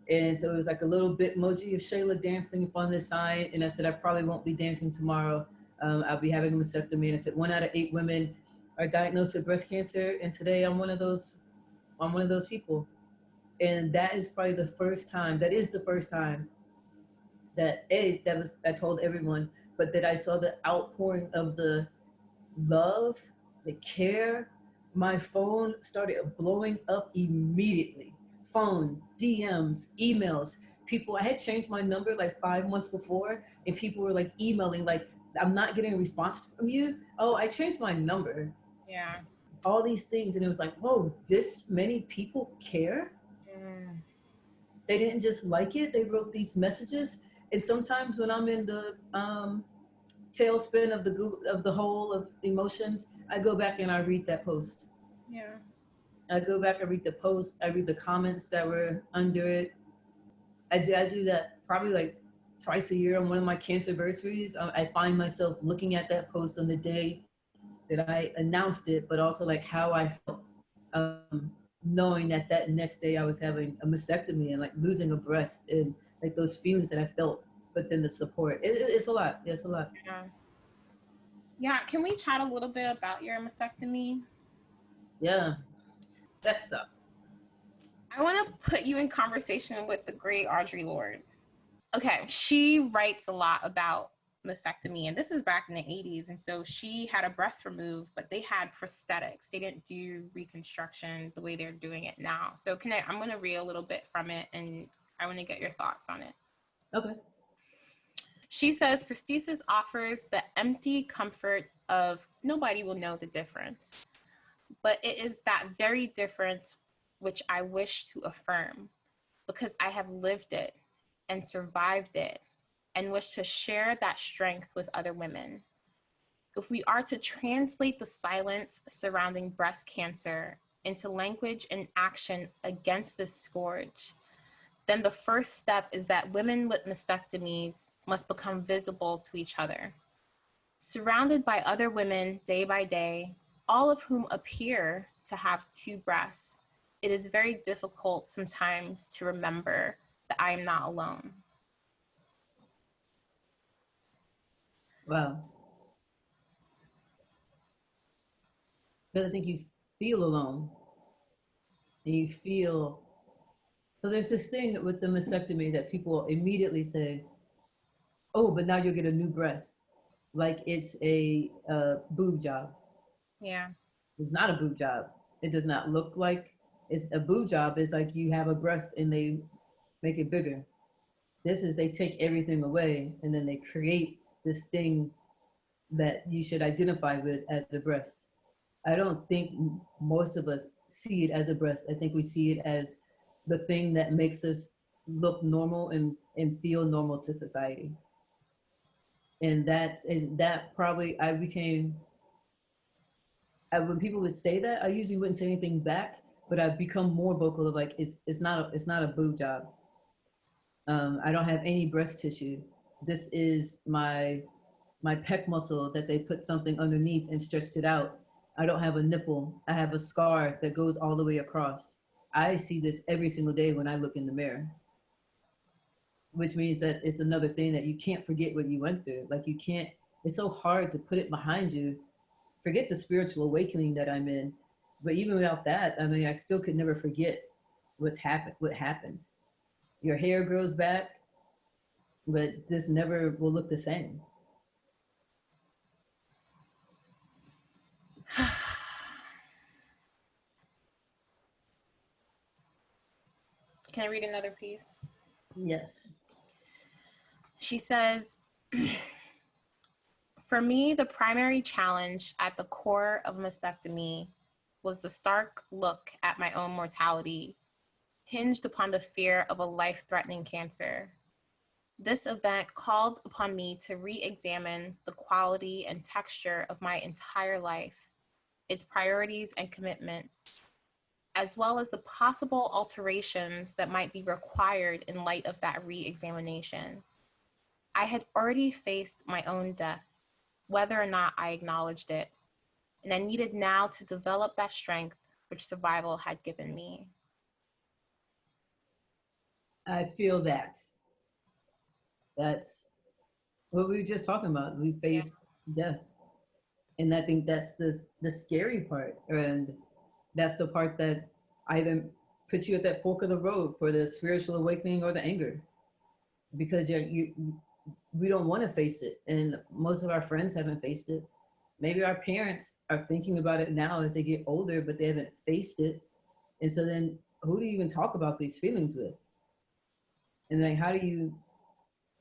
And so it was like a little bit emoji of Shayla dancing in front of the sign. And I said, I probably won't be dancing tomorrow. I'll be having a mastectomy. And I said, 1 out of 8 women are diagnosed with breast cancer. And today I'm one of those people. And that is probably the first time that I told everyone, but that I saw the outpouring of the love, the care. My phone started blowing up immediately. Phone, DMs, emails. People, I had changed my number like 5 months before, and people were like emailing, like, I'm not getting a response from you. Oh, I changed my number. Yeah. All these things. And it was like, whoa, this many people care? They didn't just like it, they wrote these messages. And sometimes when I'm in the tailspin of the whole of emotions, I go back and I read that post. Yeah. I go back, I read the post, I read the comments that were under it. I do that probably like twice a year on one of my cancer anniversaries. I find myself looking at that post on the day that I announced it, but also like how I felt, knowing that next day I was having a mastectomy and like losing a breast, and like those feelings that I felt, but then the support. It's a lot. It's a lot. Yeah. Can we chat a little bit about your mastectomy? Yeah, that sucks. I want to put you in conversation with the great Audre Lorde. Okay, she writes a lot about mastectomy, and this is back in the 80s. And so she had a breast removed, but they had prosthetics. They didn't do reconstruction the way they're doing it now. So I'm going to read a little bit from it, and I want to get your thoughts on it. Okay. She says, prosthesis offers the empty comfort of nobody will know the difference. But it is that very difference which I wish to affirm, because I have lived it and survived it and wish to share that strength with other women. If we are to translate the silence surrounding breast cancer into language and action against this scourge, then the first step is that women with mastectomies must become visible to each other. Surrounded by other women day by day, all of whom appear to have 2 breasts, it is very difficult sometimes to remember that I am not alone. Wow. Because I think you feel alone. And you feel, so there's this thing with the mastectomy that people immediately say, oh, but now you'll get a new breast. Like it's a boob job. Yeah. It's not a boob job. It does not look like it's a boob job. It's like you have a breast and they make it bigger. This is, they take everything away and then they create this thing that you should identify with as a breast. I don't think most of us see it as a breast. I think we see it as the thing that makes us look normal and feel normal to society. And that probably, when people would say that, I usually wouldn't say anything back, but I've become more vocal of like, it's not a boob job. I don't have any breast tissue. this is my pec muscle that they put something underneath and stretched it out. I don't have a nipple. I have a scar that goes all the way across. I see this every single day when I look in the mirror, which means that it's another thing that you can't forget what you went through. Like you can't, it's so hard to put it behind you. Forget the spiritual awakening that I'm in. But even without that, I mean, I still could never forget what happened. Your hair grows back, but this never will look the same. Can I read another piece? Yes. She says, for me, the primary challenge at the core of mastectomy was the stark look at my own mortality, hinged upon the fear of a life-threatening cancer. This event called upon me to re-examine the quality and texture of my entire life, its priorities and commitments, as well as the possible alterations that might be required in light of that re-examination. I had already faced my own death, whether or not I acknowledged it, and I needed now to develop that strength which survival had given me. I feel that. That's what we were just talking about. We Yeah. faced death. And I think that's the scary part. And that's the part that either puts you at that fork of the road for the spiritual awakening or the anger. Because we don't want to face it. And most of our friends haven't faced it. Maybe our parents are thinking about it now as they get older, but they haven't faced it. And so then who do you even talk about these feelings with? And then how do you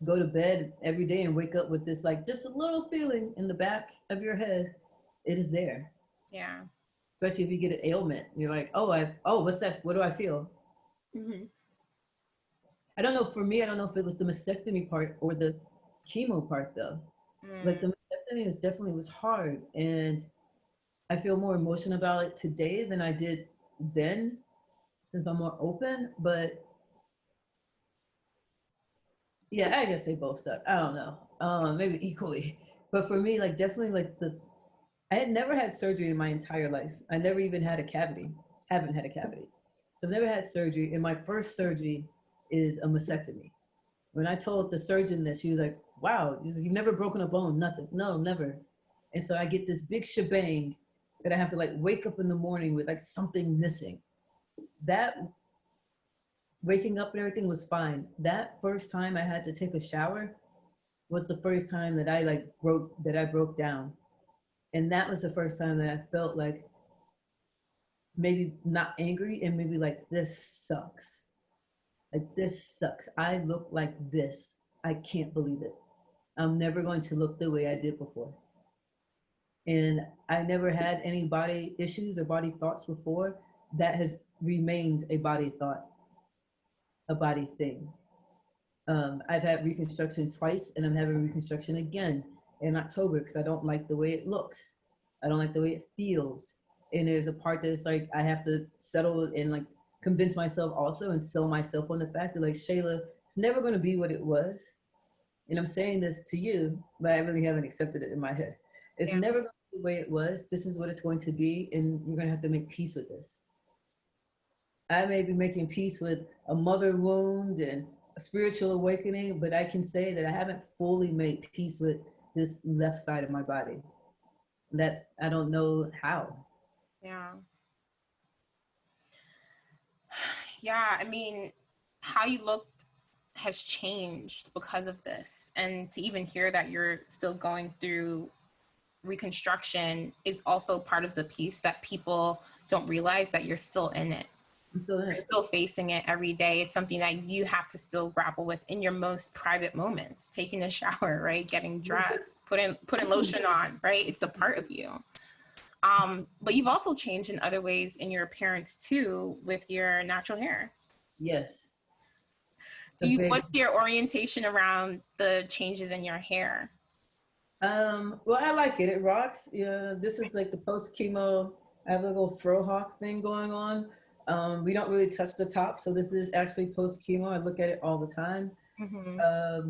go to bed every day and wake up with this, like, just a little feeling in the back of your head? It is there. Yeah. Especially if you get an ailment, you're like, what's that? What do I feel? Mm-hmm. I don't know. For me, I don't know if it was the mastectomy part or the chemo part though. Like the mastectomy was hard, and I feel more emotional about it today than I did then, since I'm more open. But yeah, I guess they both suck. I don't know. Maybe equally. But for me, like definitely like I had never had surgery in my entire life. I never even had a cavity. Haven't had a cavity. So I've never had surgery. And my first surgery is a mastectomy. When I told the surgeon that, she was like, wow, you've never broken a bone, nothing. No, never. And so I get this big shebang that I have to like wake up in the morning with like something missing. That waking up and everything was fine. That first time I had to take a shower was the first time that I broke down. And that was the first time that I felt like maybe not angry and maybe like, this sucks. Like, this sucks. I look like this. I can't believe it. I'm never going to look the way I did before. And I never had any body issues or body thoughts before. That has remained a body thought, a body thing. I've had reconstruction twice, and I'm having reconstruction again in October because I don't like the way it looks. I don't like the way it feels. And there's a part that's like I have to settle and like convince myself also and sell myself on the fact that, like, Shayla, it's never going to be what it was. And I'm saying this to you, but I really haven't accepted it in my head. It's never going to be the way it was. This is what it's going to be, and you're going to have to make peace with this. I may be making peace with a mother wound and a spiritual awakening, but I can say that I haven't fully made peace with this left side of my body. I don't know how. Yeah. Yeah, I mean, how you looked has changed because of this. And to even hear that you're still going through reconstruction is also part of the piece that people don't realize, that you're still in it. You're still facing it every day. It's something that you have to still grapple with in your most private moments, taking a shower, right? Getting dressed, putting lotion on, right? It's a part of you. But you've also changed in other ways in your appearance too, with your natural hair. Yes. What's your orientation around the changes in your hair? Well, I like it. It rocks. Yeah, this is like the post chemo. I have a little fro hawk thing going on. We don't really touch the top, so this is actually post chemo. I look at it all the time. Mm-hmm.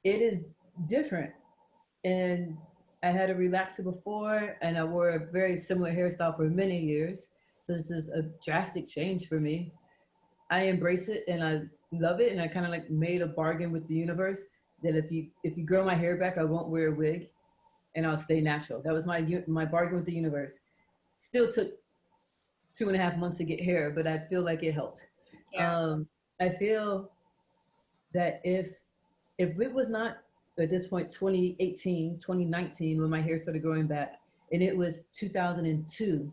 it is different. And I had a relaxer before, and I wore a very similar hairstyle for many years. So this is a drastic change for me. I embrace it and I love it. And I kind of like made a bargain with the universe that if you grow my hair back, I won't wear a wig and I'll stay natural. That was my bargain with the universe. Still took 2.5 months to get hair, but I feel like it helped. Yeah. I feel that if it was not at this point 2018, 2019 when my hair started growing back, and it was 2002,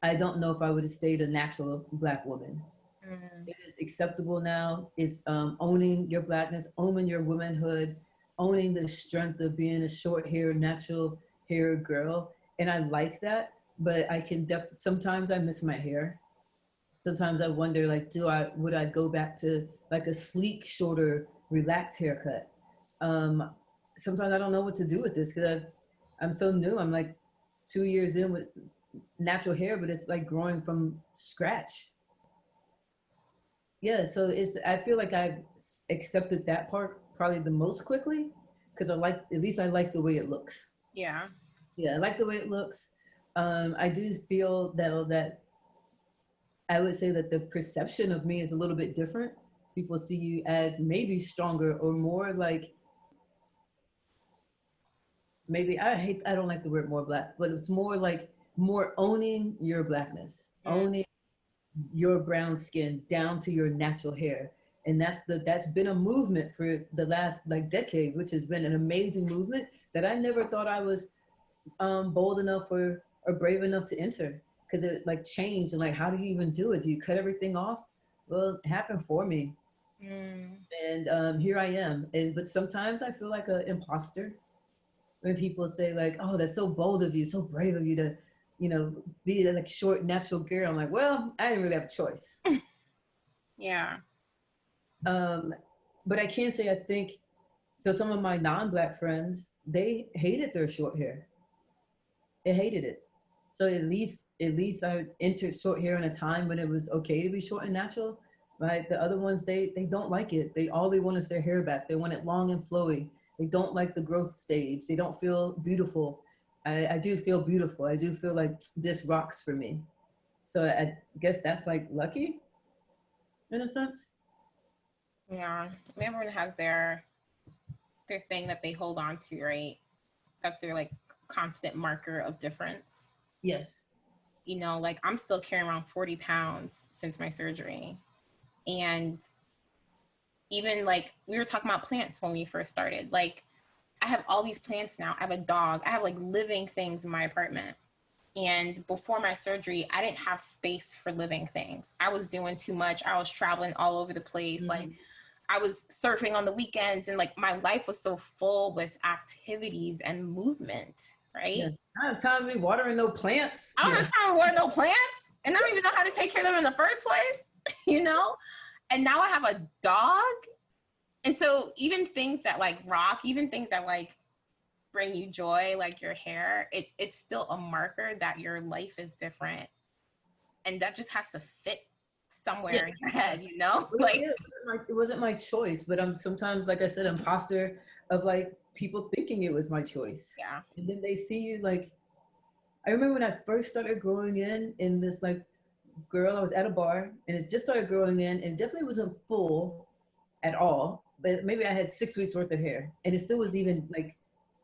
I don't know if I would have stayed a natural Black woman. Mm. It is acceptable now. It's owning your Blackness, owning your womanhood, owning the strength of being a short hair, natural hair girl. And I like that, but I can sometimes I miss my hair. Sometimes I wonder, like, would I go back to like a sleek, shorter, relaxed haircut? Um, Sometimes I don't know what to do with this because I'm so new. I'm like 2 years in with natural hair, but it's like growing from scratch. Yeah, so I feel like I've accepted that part probably the most quickly because at least I like the way it looks. Yeah. Yeah, I like the way it looks. I do feel that I would say that the perception of me is a little bit different. People see you as maybe stronger or more like, maybe I don't like the word more Black, but it's more like more owning your Blackness, Mm. owning your brown skin down to your natural hair. And that's been a movement for the last like decade, which has been an amazing movement that I never thought I was bold enough or brave enough to enter, because it like changed. And like, how do you even do it? Do you cut everything off? Well, it happened for me. Mm. And here I am. But sometimes I feel like an imposter when people say like, oh, that's so bold of you, so brave of you to, be like short natural girl. I'm like, well, I didn't really have a choice. Yeah. um but I can say I think so. Some of my non-Black friends, they hated their short hair. They hated it. So at least I entered short hair in a time when it was okay to be short and natural. Right? The other ones, they don't like it. They want is their hair back. They want it long and flowy. They don't like the growth stage. They don't feel beautiful. I do feel beautiful. I do feel like this rocks for me. So I guess that's like lucky in a sense. Yeah. Everyone has their thing that they hold on to, right? That's their like constant marker of difference. Yes. Like I'm still carrying around 40 pounds since my surgery. And even like we were talking about plants when we first started. Like I have all these plants now. I have a dog. I have like living things in my apartment. And before my surgery, I didn't have space for living things. I was doing too much. I was traveling all over the place. Mm-hmm. Like I was surfing on the weekends, and like my life was so full with activities and movement, right? Yeah. I don't have time to be watering no plants. I don't Yeah. have time to water no plants, and I don't even know how to take care of them in the first place, you know? And now I have a dog. And so even things that like rock, even things that like bring you joy, like your hair, it's still a marker that your life is different. And that just has to fit Yeah. somewhere in your head, you know? Well, Like, yeah, it wasn't my choice, but I'm sometimes, like I said, imposter of like people thinking it was my choice. yeah. And then they see you like, I remember when I first started growing in this like girl, I was at a bar and it just started growing in and definitely wasn't full at all, but maybe I had 6 weeks worth of hair and it still was even like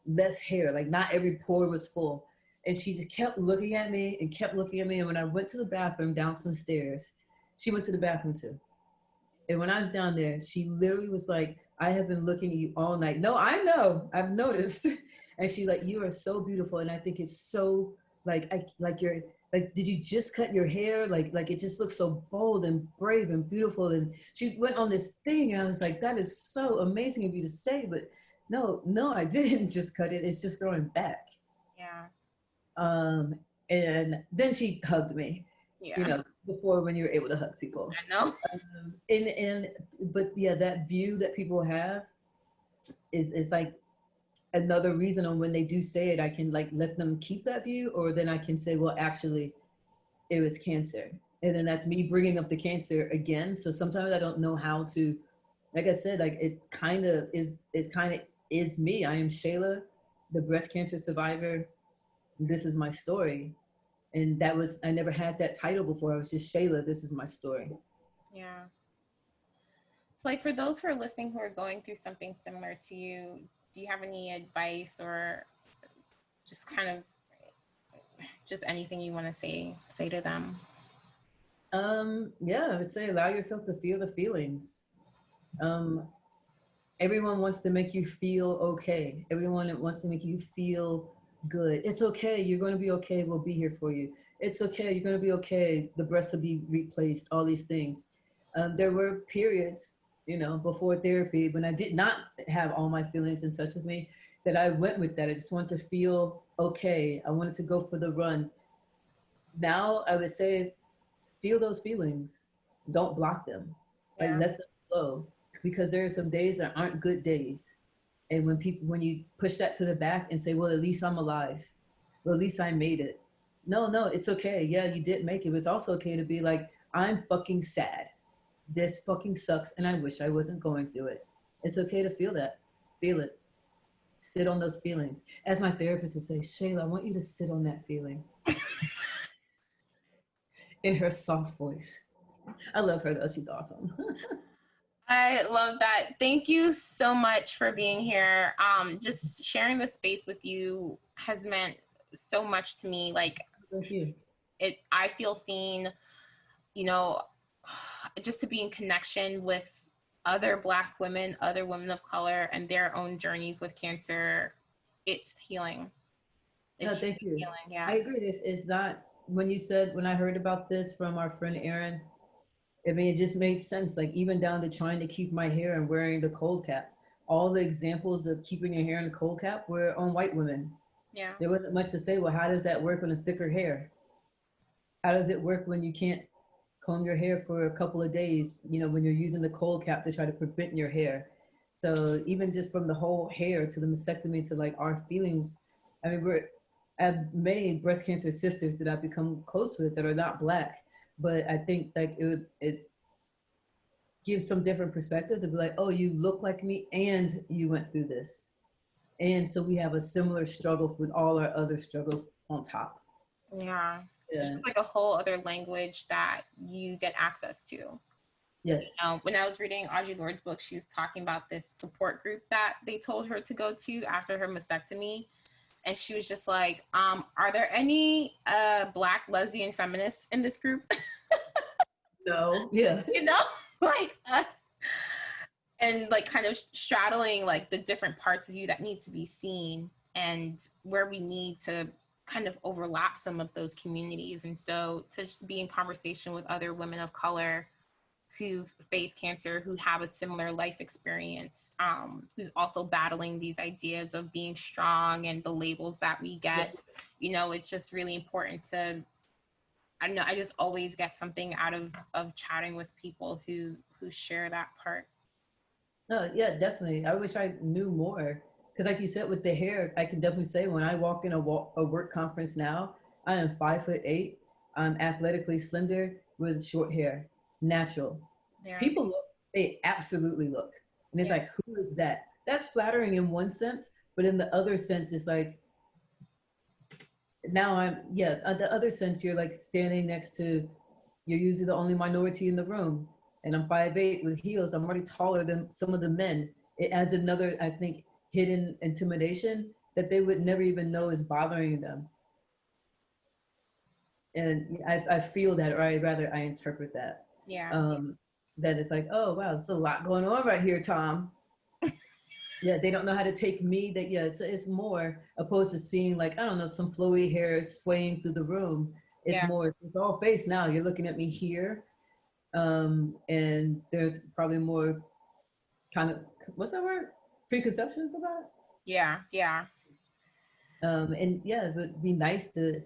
less hair, like not every pore was full. And she just kept looking at me and kept looking at me. And when I went to the bathroom down some stairs, she went to the bathroom too. And when I was down there, she literally was like, I have been looking at you all night. No, I know, I've noticed. And she's like, you are so beautiful. And I think it's so you're like, did you just cut your hair? Like it just looks so bold and brave and beautiful. And she went on this thing. And I was like, that is so amazing of you to say, but no, I didn't just cut it. It's just growing back. Yeah. Um, and then she hugged me, Yeah. before when you were able to hug people. I know. But yeah, that view that people have is like another reason on when they do say it, I can like let them keep that view, or then I can say, well, actually, it was cancer. And then that's me bringing up the cancer again. So sometimes I don't know how to, like I said, like it kind of is kind of is me. I am Shayla, the breast cancer survivor. This is my story. And I never had that title before. I was just Shayla, this is my story. Yeah. So like for those who are listening who are going through something similar to you, do you have any advice or just kind of just anything you want to say to them? Yeah, I would say allow yourself to feel the feelings. Everyone wants to make you feel okay. Everyone wants to make you feel good. It's okay. You're going to be okay. We'll be here for you. It's okay. You're going to be okay. The breast will be replaced. All these things. There were periods, before therapy when I did not have all my feelings in touch with me, that I went with that. I just wanted to feel okay. I wanted to go for the run. Now I would say, feel those feelings. Don't block them. Like, Yeah. let them flow, because there are some days that aren't good days. And when you push that to the back and say, well, at least I'm alive. Well, at least I made it. No, it's okay. Yeah, you did make it. But it's also okay to be like, I'm fucking sad. This fucking sucks. And I wish I wasn't going through it. It's okay to feel that. Feel it. Sit on those feelings. As my therapist would say, Shayla, I want you to sit on that feeling. In her soft voice. I love her though. She's awesome. I love that. Thank you so much for being here. Just sharing the space with you has meant so much to me. Like, Thank you. I feel seen, just to be in connection with other Black women, other women of color, and their own journeys with cancer. It's healing. No, thank you. Healing, yeah. I agree. This is not, when I heard about this from our friend Aaron, it just made sense. Like, even down to trying to keep my hair and wearing the cold cap. All the examples of keeping your hair in the cold cap were on white women. Yeah. There wasn't much to say, well, how does that work on a thicker hair? How does it work when you can't comb your hair for a couple of days, when you're using the cold cap to try to prevent your hair? So even just from the whole hair to the mastectomy to like our feelings, I mean, I have many breast cancer sisters that I've become close with that are not Black, but I think like it's gives some different perspective to be like, oh, you look like me and you went through this. And so we have a similar struggle with all our other struggles on top. Yeah. Yeah. It's just like a whole other language that you get access to. Yes. When I was reading Audre Lorde's book, she was talking about this support group that they told her to go to after her mastectomy. And she was just like, are there any Black lesbian feminists in this group? No. Yeah. Like, and like kind of straddling like the different parts of you that need to be seen and where we need to kind of overlap some of those communities. And so to just be in conversation with other women of color who've faced cancer, who have a similar life experience, who's also battling these ideas of being strong and the labels that we get, yes. It's just really important to, I don't know, I just always get something out of chatting with people who share that part. No, yeah, definitely. I wish I knew more. Because like you said, with the hair, I can definitely say when I walk in a work conference now, I am 5'8". I'm athletically slender with short hair, natural. Yeah. People look, they absolutely look. And it's like, who is that? That's flattering in one sense, but in the other sense, it's like, now the other sense, you're like standing next to, you're usually the only minority in the room. And I'm 5'8" with heels. I'm already taller than some of the men. It adds another, I think, hidden intimidation that they would never even know is bothering them. And I feel that, or I interpret that. Yeah. That it's like, oh, wow, there's a lot going on right here, Tom. Yeah, they don't know how to take me. That it's more opposed to seeing like, I don't know, some flowy hair swaying through the room. It's more, it's all face now. You're looking at me here. And there's probably more kind of, what's that word? Preconceptions about it? Yeah. And yeah, it would be nice to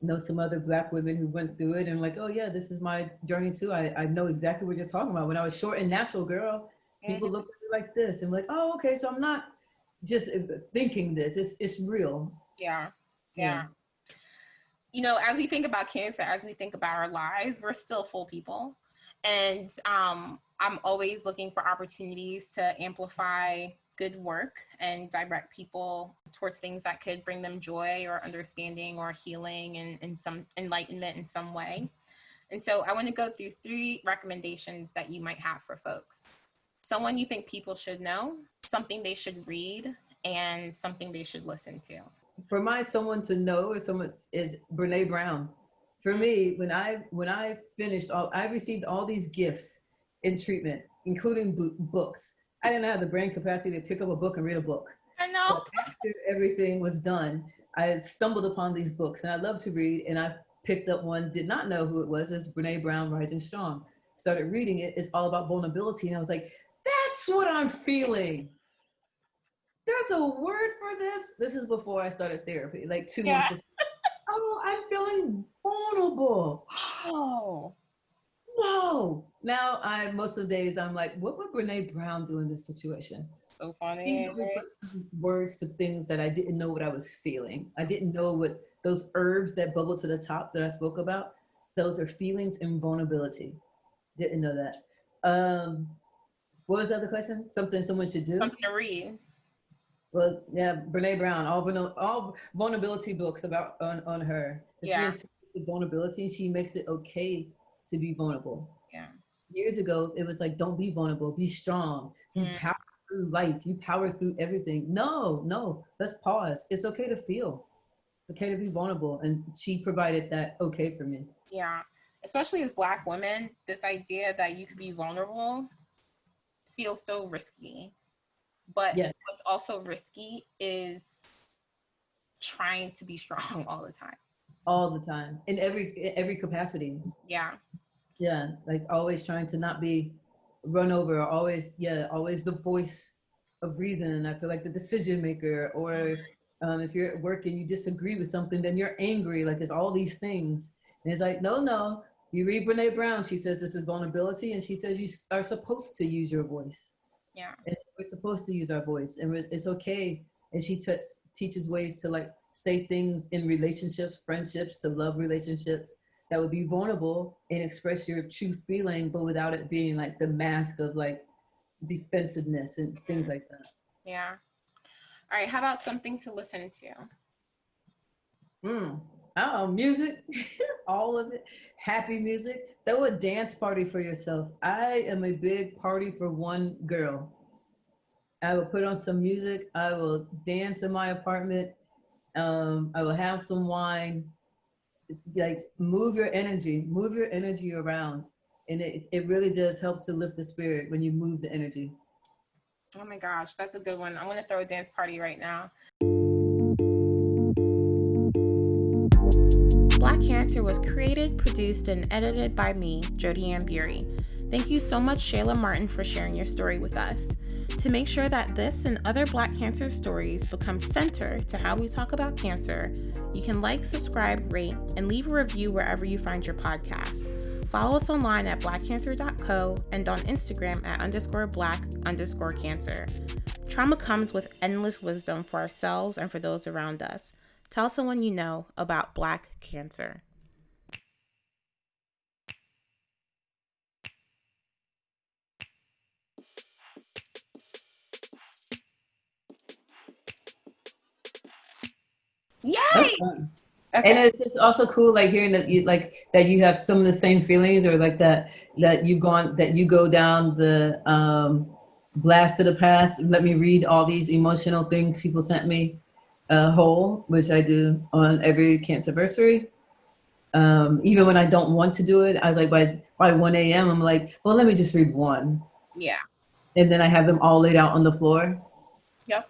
know some other Black women who went through it and like, oh yeah, this is my journey too. I know exactly what you're talking about. When I was short and natural, girl, people look at me like this and like, oh, okay, so I'm not just thinking this. It's real. Yeah. As we think about cancer, as we think about our lives, we're still full people. And I'm always looking for opportunities to amplify good work and direct people towards things that could bring them joy or understanding or healing and some enlightenment in some way. And so I want to go through 3 recommendations that you might have for folks. Someone you think people should know, something they should read, and something they should listen to. For someone to know or someone is Brene Brown. For me, when I finished I received all these gifts in treatment, including books. I didn't have the brain capacity to pick up a book and read a book. I know. But after everything was done, I stumbled upon these books, and I love to read, and I picked up one, did not know who it was. It's Brene Brown, Rising Strong. Started reading it. It's all about vulnerability. And I was like, that's what I'm feeling. There's a word for this. This is before I started therapy, like 2 months before. Oh, I'm feeling vulnerable. Oh. Whoa. Now most of the days I'm like, what would Brene Brown do in this situation? So funny. She helped me put some words to things that I didn't know what I was feeling. I didn't know what those herbs that bubble to the top that I spoke about, those are feelings and vulnerability. Didn't know that. What was the other question? Something someone should do? Something to read. Well, yeah, Brene Brown, all vulnerability books about on her. Just being the vulnerability, she makes it okay to be vulnerable. Yeah. Years ago, it was like, don't be vulnerable, be strong. You power through life, you power through everything. No, let's pause. It's okay to feel. It's okay to be vulnerable. And she provided that okay for me. Yeah. Especially as Black women, this idea that you could be vulnerable feels so risky. But what's also risky is trying to be strong all the time. All the time. In every capacity. Yeah. Yeah. Like always trying to not be run over, or always the voice of reason. And I feel like the decision maker, or if you're at work and you disagree with something, then you're angry. Like it's all these things. And it's like, no. You read Brene Brown, she says this is vulnerability, and she says you are supposed to use your voice. Yeah. And we're supposed to use our voice, and it's okay. And she teaches ways to like say things in relationships, friendships, to love relationships that would be vulnerable and express your true feeling, but without it being like the mask of like defensiveness and things like that. Yeah. All right. How about something to listen to? Oh, music, all of it. Happy music. Throw a dance party for yourself. I am a big party for one girl. I will put on some music. I will dance in my apartment. I will have some wine. It's like move your energy around. And it really does help to lift the spirit when you move the energy. Oh my gosh, that's a good one. I'm going to throw a dance party right now. Black Cancer was created, produced, and edited by me, Jodi-Ann Burey. Thank you so much, Shayla Martin, for sharing your story with us. To make sure that this and other Black cancer stories become center to how we talk about cancer, you can like, subscribe, rate, and leave a review wherever you find your podcast. Follow us online at blackcancer.co and on Instagram at _black_cancer. Trauma comes with endless wisdom for ourselves and for those around us. Tell someone you know about Black cancer. Yay! Okay. And it's just also cool, like hearing that you have some of the same feelings, or like that you go down the blast to the past. Let me read all these emotional things people sent me whole, which I do on every cancerversary. Even when I don't want to do it, I was like by 1 a.m. I'm like, well, let me just read one. Yeah. And then I have them all laid out on the floor. Yep.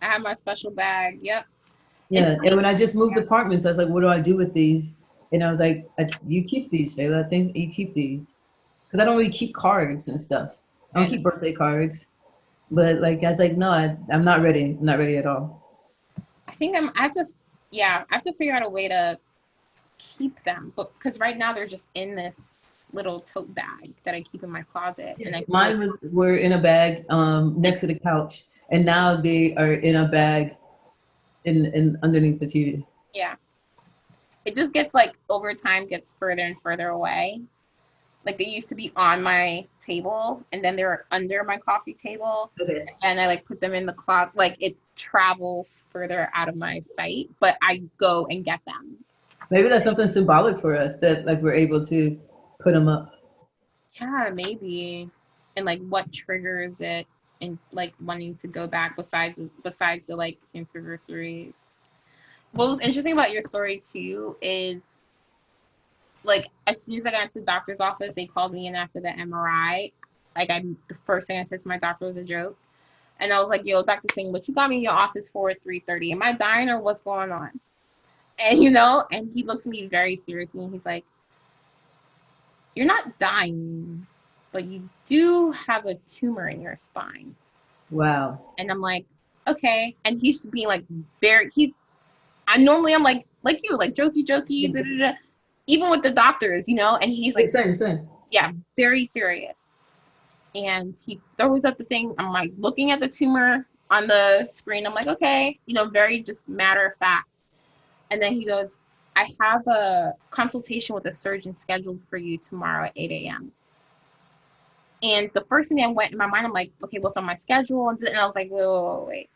I have my special bag. Yep. Yeah, and when I just moved apartments, I was like, what do I do with these? And I was like, you keep these, Shayla. I think you keep these. Because I don't really keep cards and stuff. I don't keep birthday cards. But like, I was like, no, I'm not ready. I'm not ready at all. I think I have to figure out a way to keep them. But because right now they're just in this little tote bag that I keep in my closet. Yes, and mine were in a bag next to the couch. And now they are in a bag in underneath the TV. Yeah. It just gets like over time gets further and further away. like they used to be on my table and then they're under my coffee table. Okay. And I like put them in the closet. Like it travels further out of my sight, but I go and get them. Maybe that's something symbolic for us that like we're able to put them up. Yeah, maybe. And like what triggers it and like wanting to go back besides the like anniversaries. What was interesting about your story too is like as soon as I got into the doctor's office, they called me in after the MRI. Like the first thing I said to my doctor was a joke. And I was like, yo, Dr. Singh, what you got me in your office for at 3:30? Am I dying or what's going on? And and he looks at me very seriously and he's like, you're not dying, but you do have a tumor in your spine. Wow. And I'm like, okay. And he's being like I'm like you, like jokey, da, da, da. Even with the doctors, and he's like, same. Yeah, very serious. And he throws up the thing. I'm like looking at the tumor on the screen. I'm like, okay, very just matter of fact. And then he goes, I have a consultation with a surgeon scheduled for you tomorrow at 8 a.m. And the first thing that went in my mind, I'm like, okay, what's on my schedule? And I was like, wait.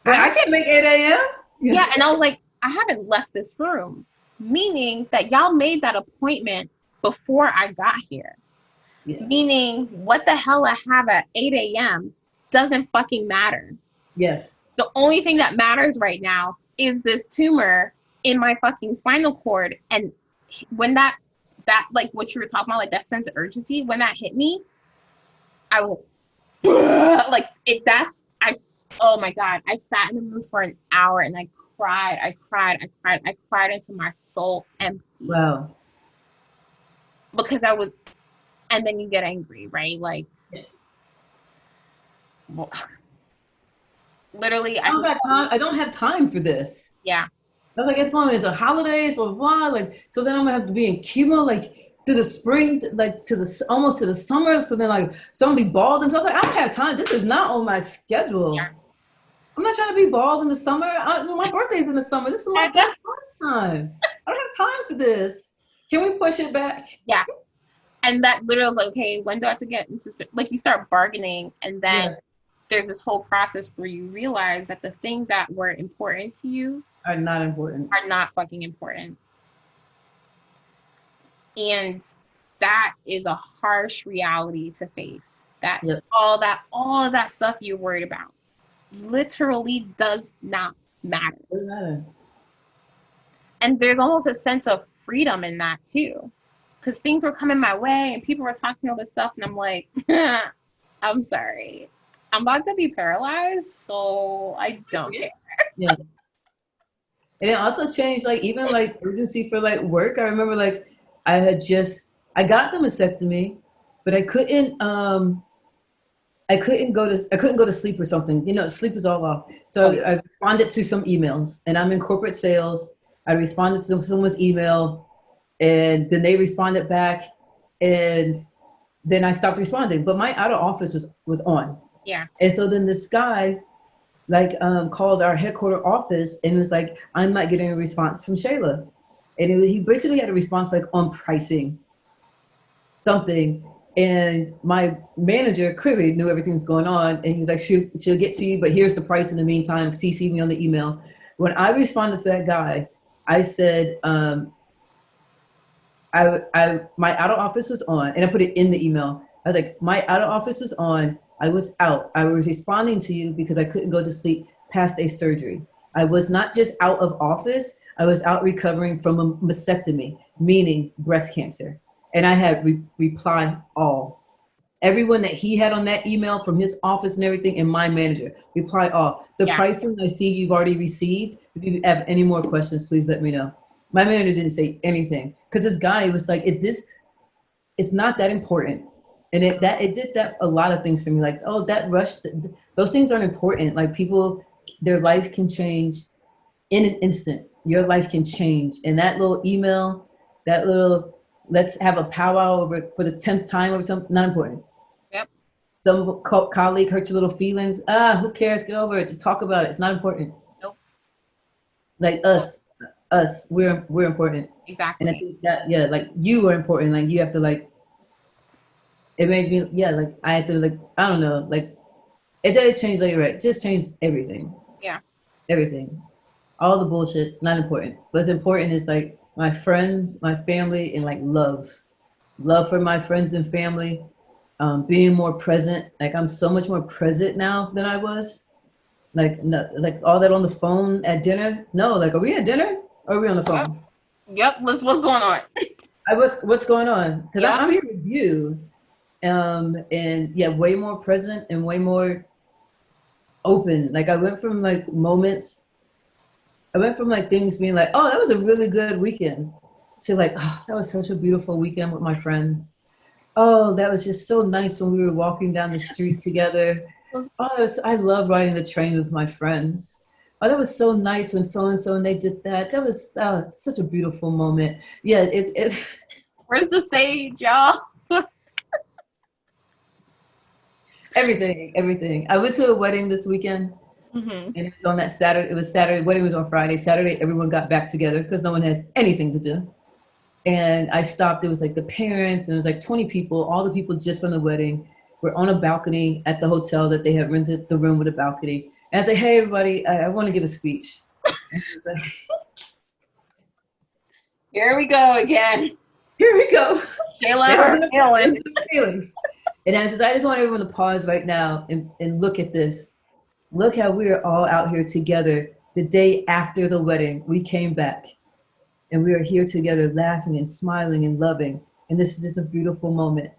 I can't make 8 a.m. Yeah, and I was like, I haven't left this room. Meaning that y'all made that appointment before I got here. Yeah. Meaning, what the hell I have at 8 a.m. doesn't fucking matter. Yes. The only thing that matters right now is this tumor in my fucking spinal cord. And when that like what you were talking about, like that sense of urgency, when that hit me, I was like, oh my God. I sat in the room for an hour and I cried until my soul emptied. Wow. Because and then you get angry, right? Like, yes. Well, literally, I don't have time for this. Yeah. I was like, it's going into holidays, blah, blah, blah. Like, so then I'm gonna have to be in chemo, like through the spring, like almost to the summer. So then like, so I'm gonna be bald and stuff. Like, I don't have time. This is not on my schedule. Yeah. I'm not trying to be bald in the summer. My birthday's in the summer. This is my best time. I don't have time for this. Can we push it back? Yeah. And that literally was like, okay, when do I have to get into, like, you start bargaining, and then there's this whole process where you realize that the things that were important to you are not fucking important. And that is a harsh reality to face. That all of that stuff you're worried about literally does not matter. Doesn't matter. And there's almost a sense of freedom in that too. Because things were coming my way and people were talking all this stuff, and I'm like, I'm sorry. I'm about to be paralyzed, so I don't care. Yeah. And it also changed, like, even like urgency for like work. I remember like I got the mastectomy, but I couldn't go to sleep or something. Sleep was all off. So I responded to some emails, and I'm in corporate sales. I responded to someone's email, and then they responded back, and then I stopped responding. But my out of office was on. Yeah. And so then this guy called our headquarter office and was like, I'm not getting a response from Shayla. And he basically had a response like on pricing something. And my manager clearly knew everything was going on. And he was like, she'll get to you, but here's the price in the meantime. CC me on the email. When I responded to that guy, I said, my out of office was on, and I put it in the email. I was like, my out of office was on. I was out. I was responding to you because I couldn't go to sleep past a surgery. I was not just out of office. I was out recovering from a mastectomy, meaning breast cancer. And I had reply all. Everyone that he had on that email from his office and everything, and my manager, reply all. The pricing I see you've already received. If you have any more questions, please let me know. My manager didn't say anything because this guy was like, it's not that important. And it did that a lot of things for me. Like, oh, that rush, those things aren't important. Like people, their life can change in an instant. Your life can change. And that little email, let's have a powwow over for the 10th time or something, not important. Yep. Some colleague hurt your little feelings. Who cares? Get over it. Just talk about it. It's not important. Nope. Like us, we're important. Exactly. And I think that, like you are important. Like you have to like it made me, yeah, like I had to, like, I don't know, like it did change, like, right, just changed everything. Yeah. Everything. All the bullshit, not important. What's important is like my friends, my family, and like love. Love for my friends and family. Being more present. Like I'm so much more present now than I was. Like no, like all that on the phone at dinner. No, like are we at dinner or are we on the Yep. phone? Yep. What's going on? What's going on? Because Yeah. I'm here with you. And yeah, way more present and way more open. Like I went from like moments, I went from like things being like, oh, that was a really good weekend, to like, oh, that was such a beautiful weekend with my friends. Oh, that was just so nice when we were walking down the street together. Oh, I love riding the train with my friends. Oh, that was so nice when so and so and they did that. That was such a beautiful moment. Yeah, it's Where's the sage, y'all? everything. I went to a wedding this weekend, Mm-hmm. and it was on that Saturday. It was Saturday. Wedding was on Friday. Saturday, everyone got back together because no one has anything to do. And I stopped. It was like the parents, and it was like 20 people, all the people just from the wedding were on a balcony at the hotel that they had rented the room with a balcony. And I was like, hey, everybody, I want to give a speech. And it was like, Here we go again. here we go. Shayla, her feeling. Feelings. And I just want everyone to pause right now and look at this. Look how we are all out here together the day after the wedding. We came back. And we are here together laughing and smiling and loving. And this is just a beautiful moment.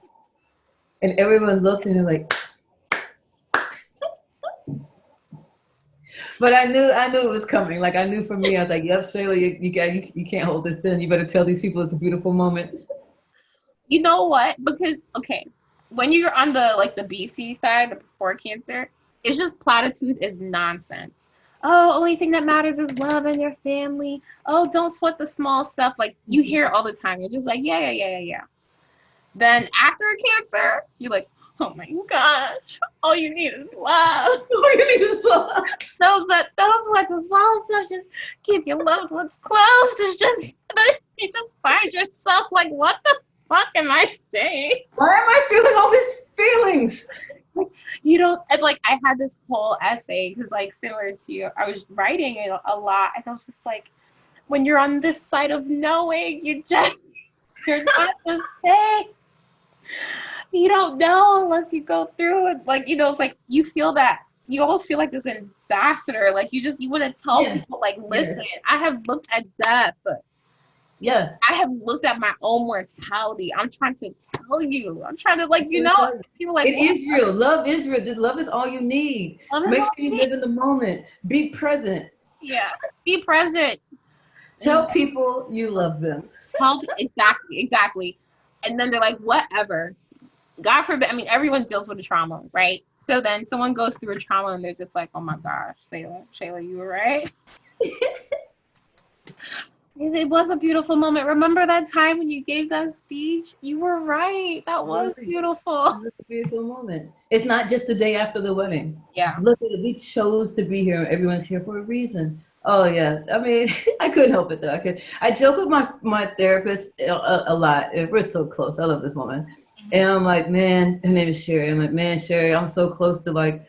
And everyone looked and they're like, but I knew it was coming. Like I knew for me, I was like, yep, Shayla, you can't hold this in. You better tell these people it's a beautiful moment. You know what? Because okay, when you're on the like the BC side, the before cancer, it's just platitude is nonsense. Oh, only thing that matters is love and your family. Oh, don't sweat the small stuff. Like you hear it all the time. You're just like, yeah. Then after cancer, you're like, oh my gosh, all you need is love. All you need is love. Those like the small stuff, just keep your loved ones close. It's just you just find yourself like, what the fuck am I saying? Why am I feeling all these feelings? You don't, and like I had this whole essay because like similar to you, I was writing it a lot, and I was just like, when you're on this side of knowing, you're not to say. You don't know unless you go through it. Like, you know, it's like you feel that you almost feel like this ambassador. Like you want to tell people, like, listen, I have looked at death. Yeah. I have looked at my own mortality. I'm trying to tell you. I'm trying to, like, you know, people like, it is real. Love is real. Love is all you need. Make sure you live in the moment. Be present. Yeah. Be present. Tell people you love them. Exactly. And then they're like, whatever. God forbid. I mean, everyone deals with a trauma, right? So then someone goes through a trauma and they're just like, oh my gosh, Shayla, you were right. It was a beautiful moment. Remember that time when you gave that speech? You were right. That was beautiful. It was a beautiful moment. It's not just the day after the wedding. Yeah. Look at it. We chose to be here. Everyone's here for a reason. Oh yeah. I mean, I couldn't help it though. I joke with my therapist a lot. We're so close. I love this woman. Mm-hmm. And I'm like, man, her name is Sherry. I'm like, man, Sherry, I'm so close to like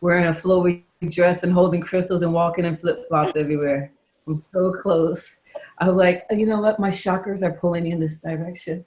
wearing a flowy dress and holding crystals and walking in flip-flops everywhere. I'm so close. I'm like, you know what? My chakras are pulling me in this direction.